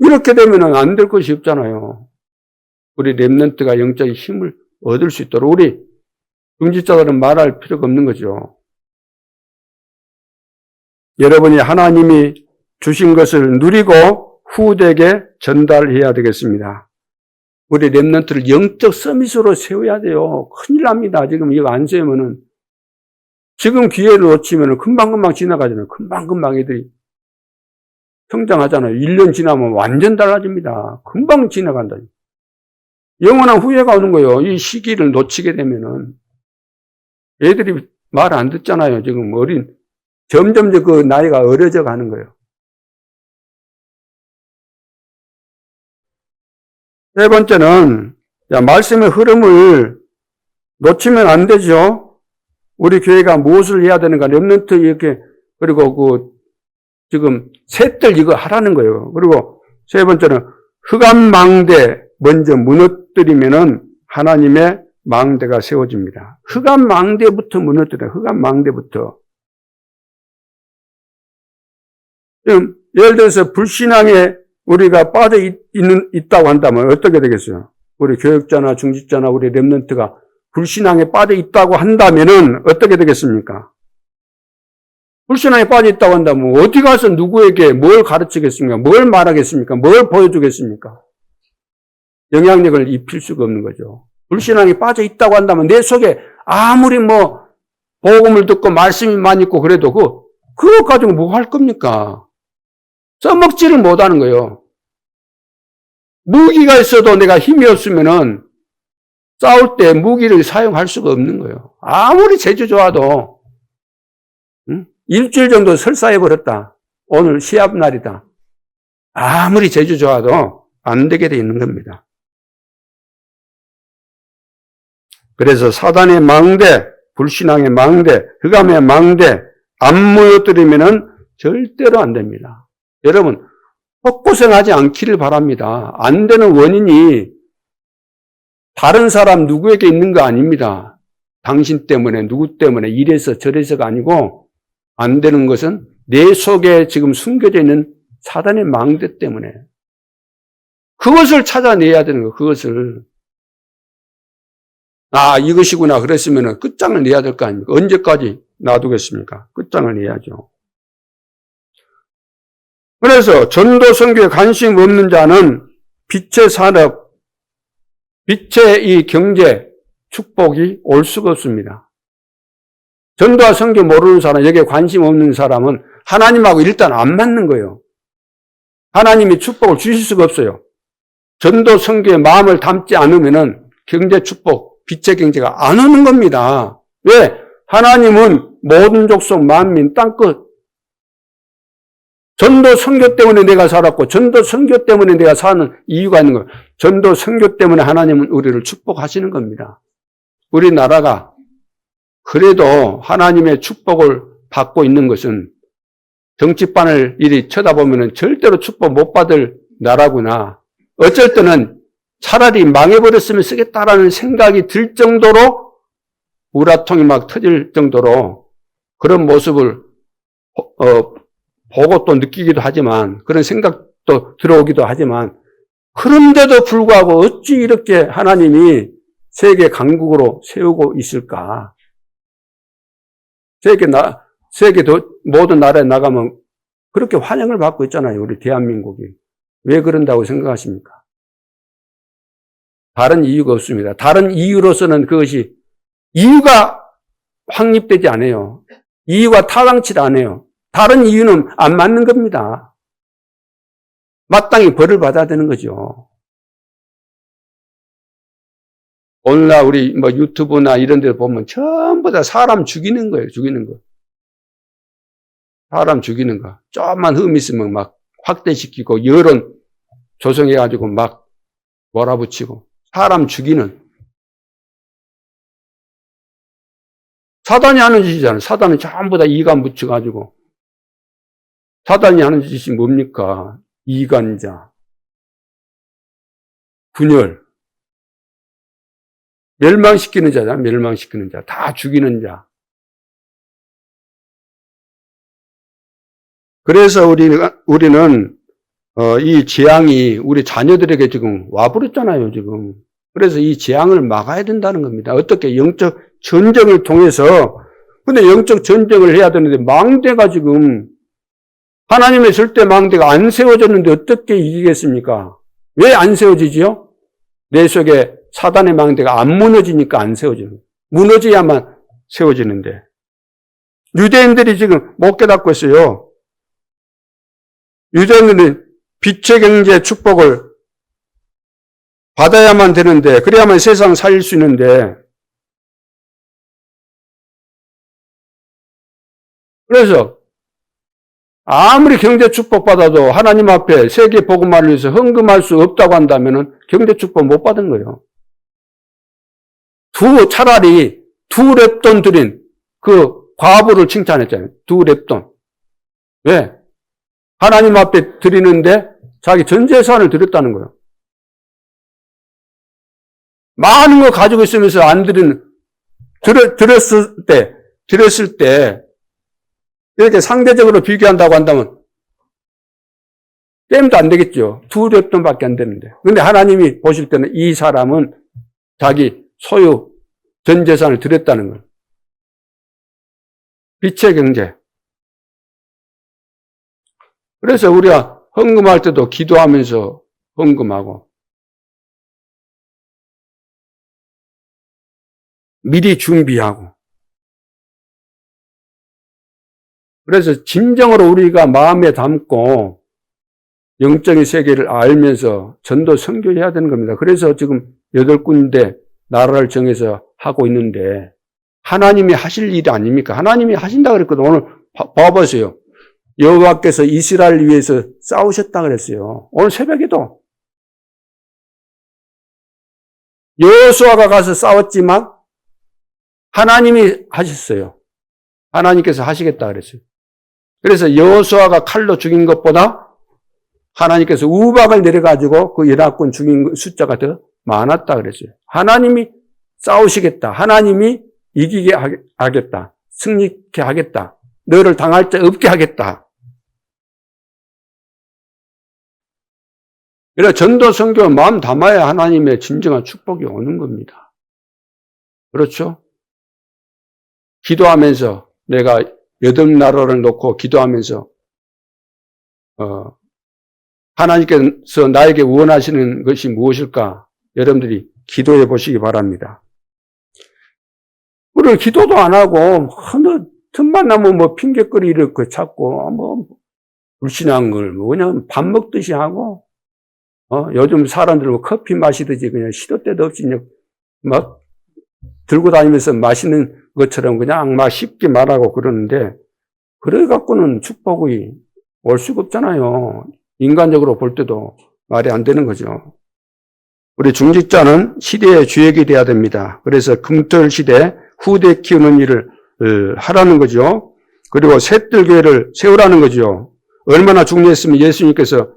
이렇게 되면 안 될 것이 없잖아요. 우리 렘넌트가 영적인 힘을 얻을 수 있도록 우리 중직자들은 말할 필요가 없는 거죠. 여러분이 하나님이 주신 것을 누리고 후대에게 전달해야 되겠습니다. 우리 렘넌트를 영적 서밋으로 세워야 돼요. 큰일 납니다. 지금 이거 안 세우면은 지금 기회를 놓치면 금방금방 지나가잖아요. 금방금방 애들이 성장하잖아요. 1년 지나면 완전 달라집니다. 금방 지나간다. 영원한 후회가 오는 거예요. 이 시기를 놓치게 되면은. 애들이 말 안 듣잖아요. 지금 점점 그 나이가 어려져 가는 거예요. 세 번째는, 말씀의 흐름을 놓치면 안 되죠. 우리 교회가 무엇을 해야 되는가, 렘넌트 이렇게, 그리고 지금 셋들 이거 하라는 거예요. 그리고 세 번째는 흑암망대 먼저 무너뜨리면은 하나님의 망대가 세워집니다. 흑암망대부터 무너뜨려요. 흑암망대부터. 예를 들어서 불신앙에 우리가 빠져 있다고 한다면 어떻게 되겠어요? 우리 교육자나 중직자나 우리 렘넌트가 불신앙에 빠져 있다고 한다면은 어떻게 되겠습니까? 불신앙에 빠져 있다고 한다면 어디 가서 누구에게 뭘 가르치겠습니까? 뭘 말하겠습니까? 뭘 보여주겠습니까? 영향력을 입힐 수가 없는 거죠. 불신앙에 빠져 있다고 한다면 내 속에 아무리 복음을 듣고 말씀이 많이 있고 그래도 그거 가지고 뭐 할 겁니까? 써먹지를 못하는 거예요. 무기가 있어도 내가 힘이 없으면은 싸울 때 무기를 사용할 수가 없는 거예요. 아무리 재주 좋아도 일주일 정도 설사해버렸다. 오늘 시합 날이다. 아무리 재주 좋아도 안 되게 돼 있는 겁니다. 그래서 사단의 망대, 불신앙의 망대, 흑암의 망대 안 무너뜨리면은 절대로 안 됩니다. 여러분, 헛고생하지 않기를 바랍니다. 안 되는 원인이 다른 사람 누구에게 있는 거 아닙니다. 당신 때문에, 누구 때문에, 이래서 저래서가 아니고 안 되는 것은 내 속에 지금 숨겨져 있는 사단의 망대 때문에 그것을 찾아내야 되는 거예요. 그것을. 이것이구나 그랬으면 끝장을 내야 될 거 아닙니까? 언제까지 놔두겠습니까? 끝장을 내야죠. 그래서 전도 선교에 관심 없는 자는 빛의 산업, 빛의 이 경제, 축복이 올 수가 없습니다. 전도와 선교 모르는 사람, 여기에 관심 없는 사람은 하나님하고 일단 안 맞는 거예요. 하나님이 축복을 주실 수가 없어요. 전도 선교에 마음을 담지 않으면은 경제 축복, 빛의 경제가 안 오는 겁니다. 왜? 하나님은 모든 족속, 만민, 땅끝. 전도 선교 때문에 내가 살았고 전도 선교 때문에 내가 사는 이유가 있는 거예요. 전도 선교 때문에 하나님은 우리를 축복하시는 겁니다. 우리나라가 그래도 하나님의 축복을 받고 있는 것은 정치판을 이리 쳐다보면 절대로 축복 못 받을 나라구나. 어쩔 때는 차라리 망해버렸으면 쓰겠다라는 생각이 들 정도로 우라통이 막 터질 정도로 그런 모습을 보고 또 느끼기도 하지만 그런 생각도 들어오기도 하지만 그런데도 불구하고 어찌 이렇게 하나님이 세계 강국으로 세우고 있을까? 세계 모든 나라에 나가면 그렇게 환영을 받고 있잖아요. 우리 대한민국이. 왜 그런다고 생각하십니까? 다른 이유가 없습니다. 다른 이유로서는 그것이 이유가 확립되지 않아요. 이유가 타당치 않아요. 다른 이유는 안 맞는 겁니다. 마땅히 벌을 받아야 되는 거죠. 오늘날 우리 뭐 유튜브나 이런 데 보면 전부 다 사람 죽이는 거예요. 죽이는 거. 사람 죽이는 거. 조금만 흠 있으면 막 확대시키고 여론 조성해가지고 막 몰아붙이고 사람 죽이는. 사단이 하는 짓이잖아요. 사단은 전부 다 이간 붙여가지고. 사단이 하는 짓이 뭡니까? 이간자, 분열, 멸망시키는 자잖아. 멸망시키는 자, 다 죽이는 자. 그래서 우리는 이 재앙이 우리 자녀들에게 지금 와버렸잖아요, 지금. 그래서 이 재앙을 막아야 된다는 겁니다. 어떻게? 영적 전쟁을 통해서. 근데 영적 전쟁을 해야 되는데 망대가 지금 하나님의 절대 망대가 안 세워졌는데 어떻게 이기겠습니까? 왜 안 세워지지요? 내 속에 사단의 망대가 안 무너지니까 안 세워지는 거예요. 무너져야만 세워지는데. 유대인들이 지금 못 깨닫고 있어요. 유대인들은 빛의 경제 축복을 받아야만 되는데, 그래야만 세상 살릴 수 있는데, 그래서 아무리 경제 축복 받아도 하나님 앞에 세계 복음화를 위해서 헌금할 수 없다고 한다면 경제 축복 못 받은 거예요. 차라리 두 렙돈 드린 그 과부를 칭찬했잖아요. 두 렙돈. 왜? 하나님 앞에 드리는데 자기 전 재산을 드렸다는 거예요. 많은 거 가지고 있으면서 안 드렸을 때 이렇게 상대적으로 비교한다고 한다면 게임도 안 되겠죠. 두 렙돈밖에 안 되는데. 근데 하나님이 보실 때는 이 사람은 자기 소유 전 재산을 드렸다는 거예요. 빛의 경제. 그래서 우리가 헌금할 때도 기도하면서 헌금하고 미리 준비하고. 그래서 진정으로 우리가 마음에 담고 영적인 세계를 알면서 전도 선교해야 되는 겁니다. 그래서 지금 8군데 나라를 정해서 하고 있는데 하나님이 하실 일이 아닙니까? 하나님이 하신다 그랬거든. 오늘 봐보세요. 여호와께서 이스라엘을 위해서 싸우셨다 그랬어요. 오늘 새벽에도 여호수아가 가서 싸웠지만 하나님이 하셨어요. 하나님께서 하시겠다 그랬어요. 그래서 여호수아가 칼로 죽인 것보다 하나님께서 우박을 내려가지고 그 연합군 죽인 숫자가 더 많았다 그랬어요. 하나님이 싸우시겠다. 하나님이 이기게 하겠다. 승리케 하겠다. 너를 당할 자 없게 하겠다. 그래서 전도 선교 마음 담아야 하나님의 진정한 축복이 오는 겁니다. 그렇죠? 기도하면서 내가 8나라를 놓고 기도하면서 하나님께서 나에게 원하시는 것이 무엇일까? 여러분들이 기도해 보시기 바랍니다. 우리 기도도 안 하고 틈만 나면 뭐 핑계거리 이렇게 찾고 뭐 불신한 걸 그냥 밥 먹듯이 하고 요즘 사람들 뭐 커피 마시듯이 그냥 시도 때도 없이 그냥 막 들고 다니면서 마시는 것처럼 그냥 막 쉽게 말하고 그러는데 그래 갖고는 축복이 올 수가 없잖아요. 인간적으로 볼 때도 말이 안 되는 거죠. 우리 중직자는 시대의 주역이 돼야 됩니다. 그래서 금토일 시대 후대 키우는 일을 하라는 거죠. 그리고 셋들교회를 세우라는 거죠. 얼마나 중요했으면 예수님께서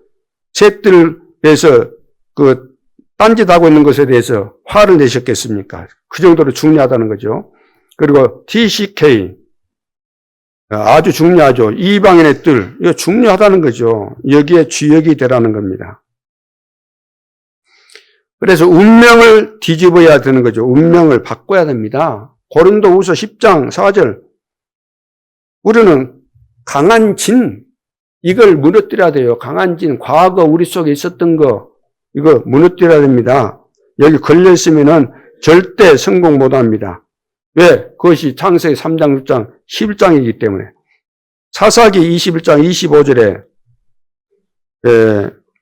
셋들에서 그 딴짓하고 있는 것에 대해서 화를 내셨겠습니까? 그 정도로 중요하다는 거죠. 그리고 TCK 아주 중요하죠. 이방인의 뜰 이거 중요하다는 거죠. 여기에 주역이 되라는 겁니다. 그래서 운명을 뒤집어야 되는 거죠. 운명을 바꿔야 됩니다. 고린도후서 10장 4절. 우리는 강한 진, 이걸 무너뜨려야 돼요. 강한 진, 과거 우리 속에 있었던 거, 이거 무너뜨려야 됩니다. 여기 걸려있으면은 절대 성공 못 합니다. 왜? 그것이 창세기 3장, 6장, 11장이기 때문에. 사사기 21장 25절에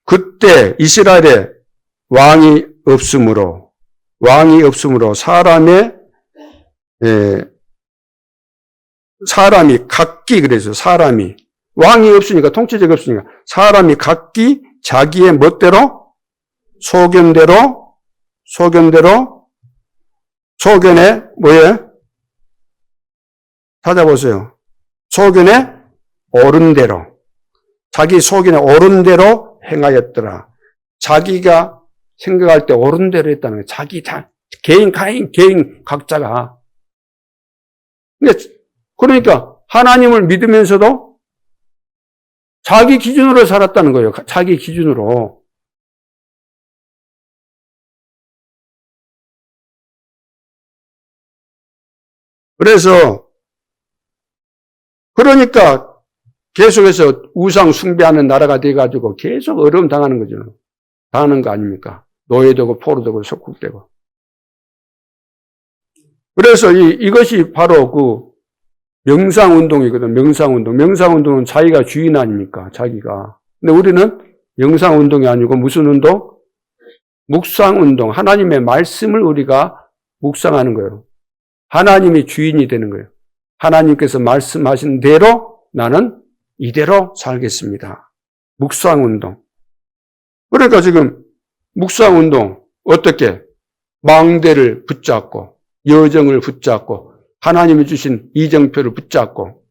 그때 이스라엘에 왕이 없으므로 사람이 각기, 그래서 사람이 왕이 없으니까, 통치자가 없으니까 사람이 각기 자기의 멋대로 소견에 뭐예요? 찾아보세요. 소견에 옳은 대로, 자기 소견에 옳은 대로 행하였더라. 자기가 생각할 때 옳은 대로 했다는 거예요. 자기 다 개인 각자가. 그러니까 하나님을 믿으면서도 자기 기준으로 살았다는 거예요. 자기 기준으로. 그러니까 계속해서 우상 숭배하는 나라가 돼가지고 계속 어려움 당하는 거죠. 당하는 거 아닙니까? 노예되고 포로되고 속국되고. 그래서 이것이 바로 그 명상운동이거든. 명상운동은 자기가 주인 아닙니까? 자기가. 근데 우리는 명상운동이 아니고 무슨 운동? 묵상운동. 하나님의 말씀을 우리가 묵상하는 거예요. 하나님이 주인이 되는 거예요. 하나님께서 말씀하신 대로 나는 이대로 살겠습니다. 묵상운동. 그러니까 지금 묵상운동 어떻게? 망대를 붙잡고 여정을 붙잡고 하나님이 주신 이정표를 붙잡고,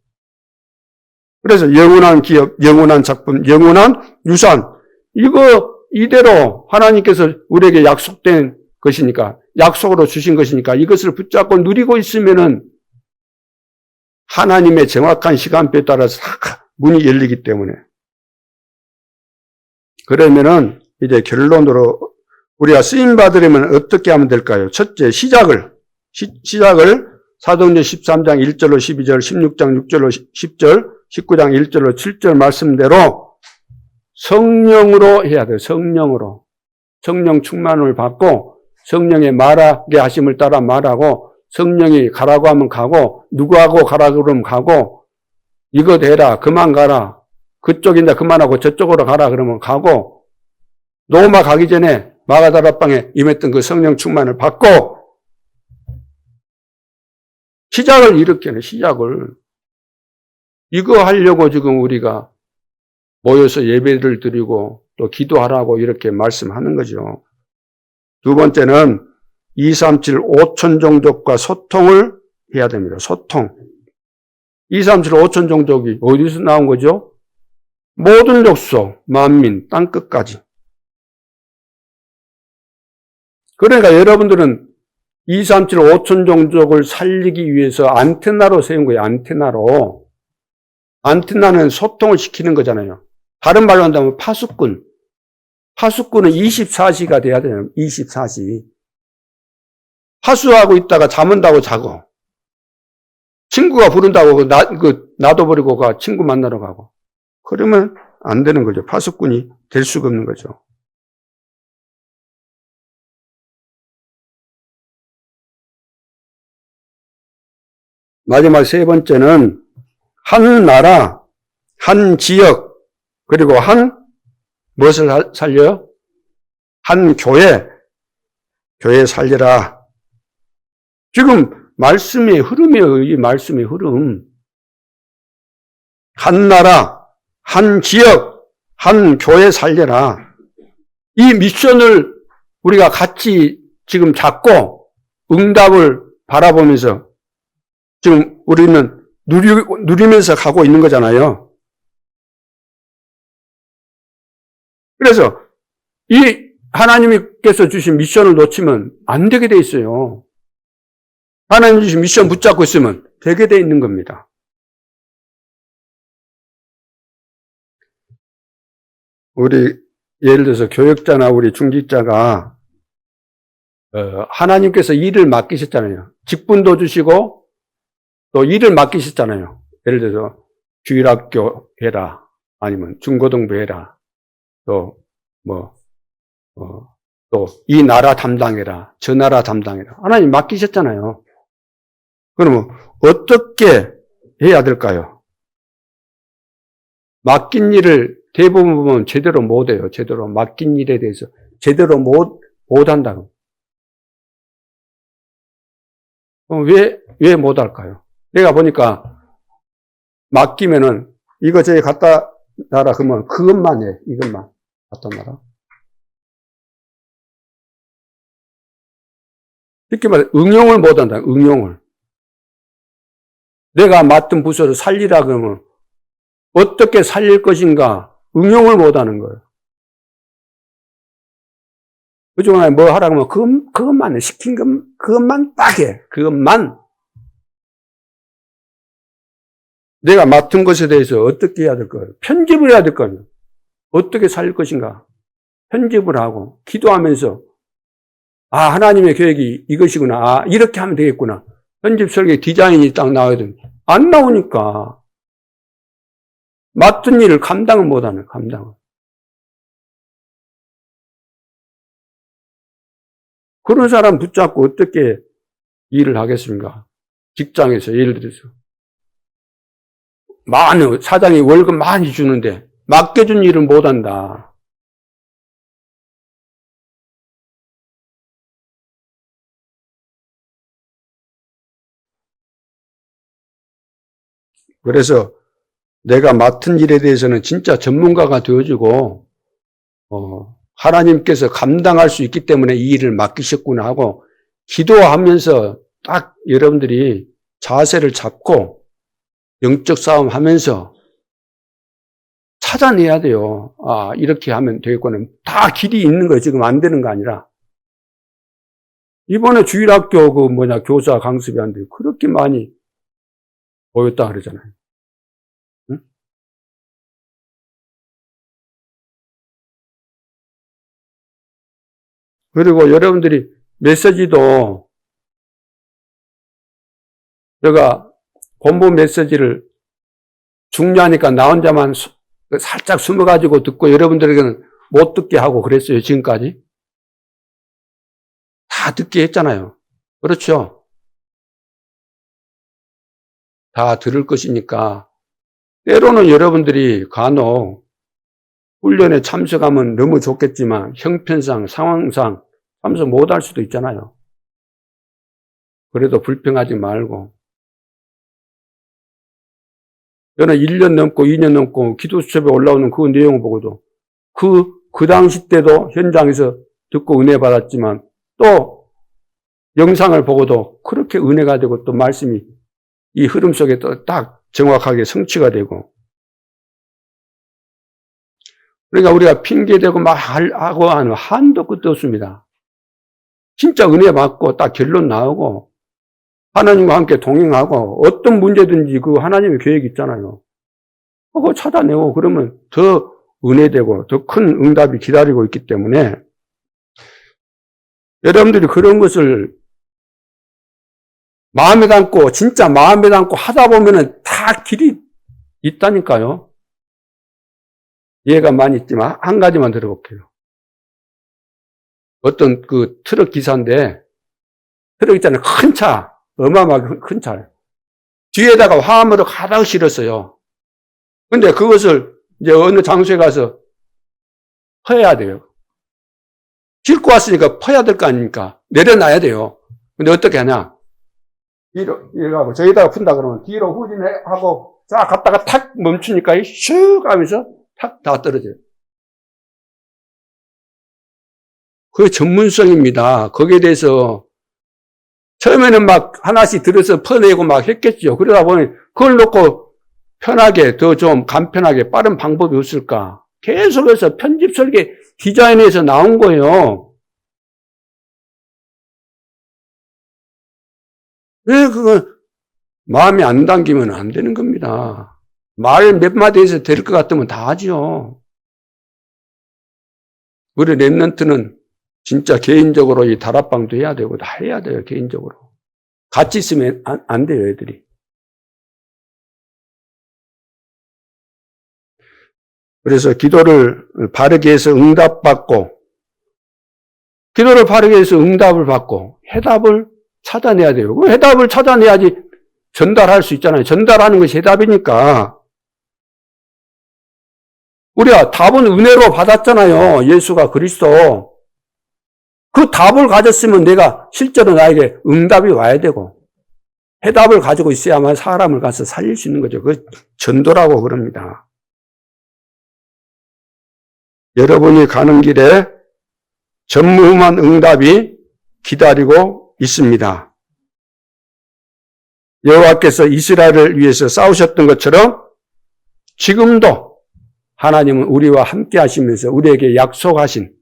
그래서 영원한 기업, 영원한 작품, 영원한 유산, 이대로 하나님께서 우리에게 약속된 것이니까, 약속으로 주신 것이니까 이것을 붙잡고 누리고 있으면은 하나님의 정확한 시간표에 따라서 문이 열리기 때문에. 그러면은 이제 결론으로 우리가 쓰임 받으려면 어떻게 하면 될까요? 첫째, 시작을 사도행전 13장 1절로 12절, 16장 6절로 10절, 19장 1절로 7절 말씀대로 성령으로 해야 돼요. 성령으로. 성령 충만을 받고 성령의 말하게 하심을 따라 말하고, 성령이 가라고 하면 가고, 누구하고 가라고 그러면 가고, 이거 해라, 그만 가라, 그쪽인데 그만하고 저쪽으로 가라 그러면 가고, 로마 가기 전에 마가다락방에 임했던 그 성령 충만을 받고, 시작을 이렇게 하는, 시작을. 이거 하려고 지금 우리가 모여서 예배를 드리고 또 기도하라고 이렇게 말씀하는 거죠. 두 번째는 237 5천 종족과 소통을 해야 됩니다. 소통. 237 5천 종족이 어디서 나온 거죠? 모든 족속, 만민, 땅끝까지. 그러니까 여러분들은 237 5천 종족을 살리기 위해서 안테나로 세운 거예요. 안테나로. 안테나는 소통을 시키는 거잖아요. 다른 말로 한다면 파수꾼. 파수꾼은 24시가 돼야 돼요. 24시. 파수하고 있다가 잠은다고 자고, 친구가 부른다고 놔둬버리고 가, 친구 만나러 가고. 그러면 안 되는 거죠. 파수꾼이 될 수가 없는 거죠. 마지막 세 번째는 한 나라, 한 지역, 그리고 무엇을 살려요? 한 교회 살려라. 지금 말씀의 흐름이에요. 이 말씀의 흐름. 한 나라, 한 지역, 한 교회 살려라. 이 미션을 우리가 같이 지금 잡고 응답을 바라보면서 지금 우리는 누리면서 가고 있는 거잖아요. 그래서 이 하나님께서 주신 미션을 놓치면 안 되게 돼 있어요. 하나님 주신 미션 붙잡고 있으면 되게 돼 있는 겁니다. 우리 예를 들어서 교역자나 우리 중직자가 하나님께서 일을 맡기셨잖아요. 직분도 주시고 또 일을 맡기셨잖아요. 예를 들어서 주일학교 해라, 아니면 중고등부 해라, 또 또 이 나라 담당해라, 저 나라 담당해라. 하나님 맡기셨잖아요. 그러면 어떻게 해야 될까요? 맡긴 일을 대부분 보면 제대로 못해요. 제대로 맡긴 일에 대해서 제대로 못한다고. 왜 못할까요? 내가 보니까 맡기면은 이거 저기 갖다 놔라 그러면 그것만 해. 이것만 갖다 놔라. 이렇게 말해 응용을 못한다. 응용을. 내가 맡은 부서를 살리라 그러면 어떻게 살릴 것인가 응용을 못하는 거예요. 그중에 뭐 하라고 하면 그것만 해. 시킨 그것만 딱 해. 그것만. 내가 맡은 것에 대해서 어떻게 해야 될 거예요? 편집을 해야 될 거예요. 어떻게 살릴 것인가? 편집을 하고 기도하면서 하나님의 계획이 이것이구나. 이렇게 하면 되겠구나. 편집 설계 디자인이 딱 나와야 되는데 안 나오니까 맡은 일을 감당을 못하는 감당을. 그런 사람 붙잡고 어떻게 일을 하겠습니까? 직장에서 예를 들어서 사장이 월급 많이 주는데 맡겨준 일을 못한다. 그래서 내가 맡은 일에 대해서는 진짜 전문가가 되어주고 하나님께서 감당할 수 있기 때문에 이 일을 맡기셨구나 하고 기도하면서 딱 여러분들이 자세를 잡고 영적 싸움 하면서 찾아내야 돼요. 이렇게 하면 되겠구나. 다 길이 있는 거예요. 지금 안 되는 거 아니라. 이번에 주일학교 교사 강습이 안 돼요. 그렇게 많이 보였다 그러잖아요. 응? 그리고 여러분들이 메시지도 제가 본부 메시지를 중요하니까 나 혼자만 살짝 숨어가지고 듣고 여러분들에게는 못 듣게 하고 그랬어요. 지금까지. 다 듣게 했잖아요. 그렇죠? 다 들을 것이니까 때로는 여러분들이 간혹 훈련에 참석하면 너무 좋겠지만 형편상 상황상 참석 못할 수도 있잖아요. 그래도 불평하지 말고 저는 1년 넘고 2년 넘고 기도 수첩에 올라오는 그 내용을 보고도 그 당시 때도 현장에서 듣고 은혜 받았지만 또 영상을 보고도 그렇게 은혜가 되고 또 말씀이 이 흐름 속에 또 딱 정확하게 성취가 되고 그러니까 우리가 핑계대고 막 하고 하는 한도 끝도 없습니다. 진짜 은혜 받고 딱 결론 나오고 하나님과 함께 동행하고 어떤 문제든지 그 하나님의 계획이 있잖아요. 그거 찾아내고 그러면 더 은혜되고 더 큰 응답이 기다리고 있기 때문에 여러분들이 그런 것을 마음에 담고 진짜 마음에 담고 하다 보면은 다 길이 있다니까요. 이해가 많이 있지만 한 가지만 들어볼게요. 어떤 그 트럭 기사인데 트럭 있잖아요. 큰 차. 어마어마하게 큰 차예요. 뒤에다가 화물을 가득 실었어요. 근데 그것을 이제 어느 장소에 가서 퍼야 돼요. 싣고 왔으니까 퍼야 될 거 아닙니까? 내려놔야 돼요. 근데 어떻게 하냐? 뒤로, 이러고 저기다가 푼다 그러면 뒤로 후진하고 쫙 갔다가 탁 멈추니까 슉 하면서 탁 다 떨어져요. 그게 전문성입니다. 거기에 대해서 처음에는 막 하나씩 들어서 퍼내고 막 했겠죠. 그러다 보니 그걸 놓고 편하게 더 좀 간편하게 빠른 방법이 없을까? 계속해서 편집 설계 디자인에서 나온 거예요. 왜 그거 마음에 안 담기면 안 되는 겁니다. 말 몇 마디 해서 될 것 같으면 다 하죠. 우리 랩런트는 진짜 개인적으로 이 다락방도 해야 되고 다 해야 돼요. 개인적으로. 같이 있으면 안 돼요. 애들이. 그래서 기도를 바르게 해서 응답받고 기도를 바르게 해서 응답을 받고 해답을 찾아내야 돼요. 그 해답을 찾아내야지 전달할 수 있잖아요. 전달하는 것이 해답이니까. 우리가 답은 은혜로 받았잖아요. 예수가 그리스도. 그 답을 가졌으면 내가 실제로 나에게 응답이 와야 되고 해답을 가지고 있어야만 사람을 가서 살릴 수 있는 거죠. 그 전도라고 그럽니다. 여러분이 가는 길에 전무후무한 응답이 기다리고 있습니다. 여호와께서 이스라엘을 위해서 싸우셨던 것처럼 지금도 하나님은 우리와 함께 하시면서 우리에게 약속하신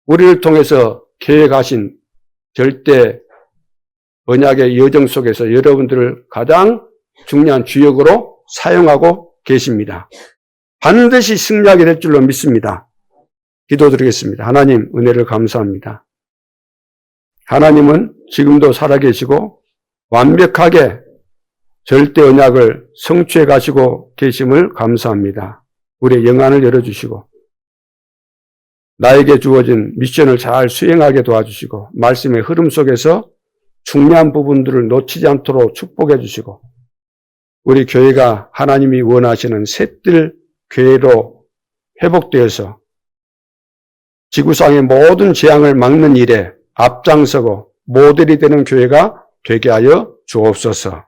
우리를 통해서 계획하신 절대 언약의 여정 속에서 여러분들을 가장 중요한 주역으로 사용하고 계십니다. 반드시 승리하게 될 줄로 믿습니다. 기도드리겠습니다. 하나님 은혜를 감사합니다. 하나님은 지금도 살아계시고 완벽하게 절대 언약을 성취해 가시고 계심을 감사합니다. 우리의 영안을 열어주시고 나에게 주어진 미션을 잘 수행하게 도와주시고 말씀의 흐름 속에서 중요한 부분들을 놓치지 않도록 축복해 주시고 우리 교회가 하나님이 원하시는 셋들 교회로 회복되어서 지구상의 모든 재앙을 막는 일에 앞장서고 모델이 되는 교회가 되게 하여 주옵소서.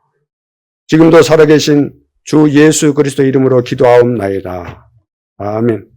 지금도 살아계신 주 예수 그리스도 이름으로 기도하옵나이다. 아멘.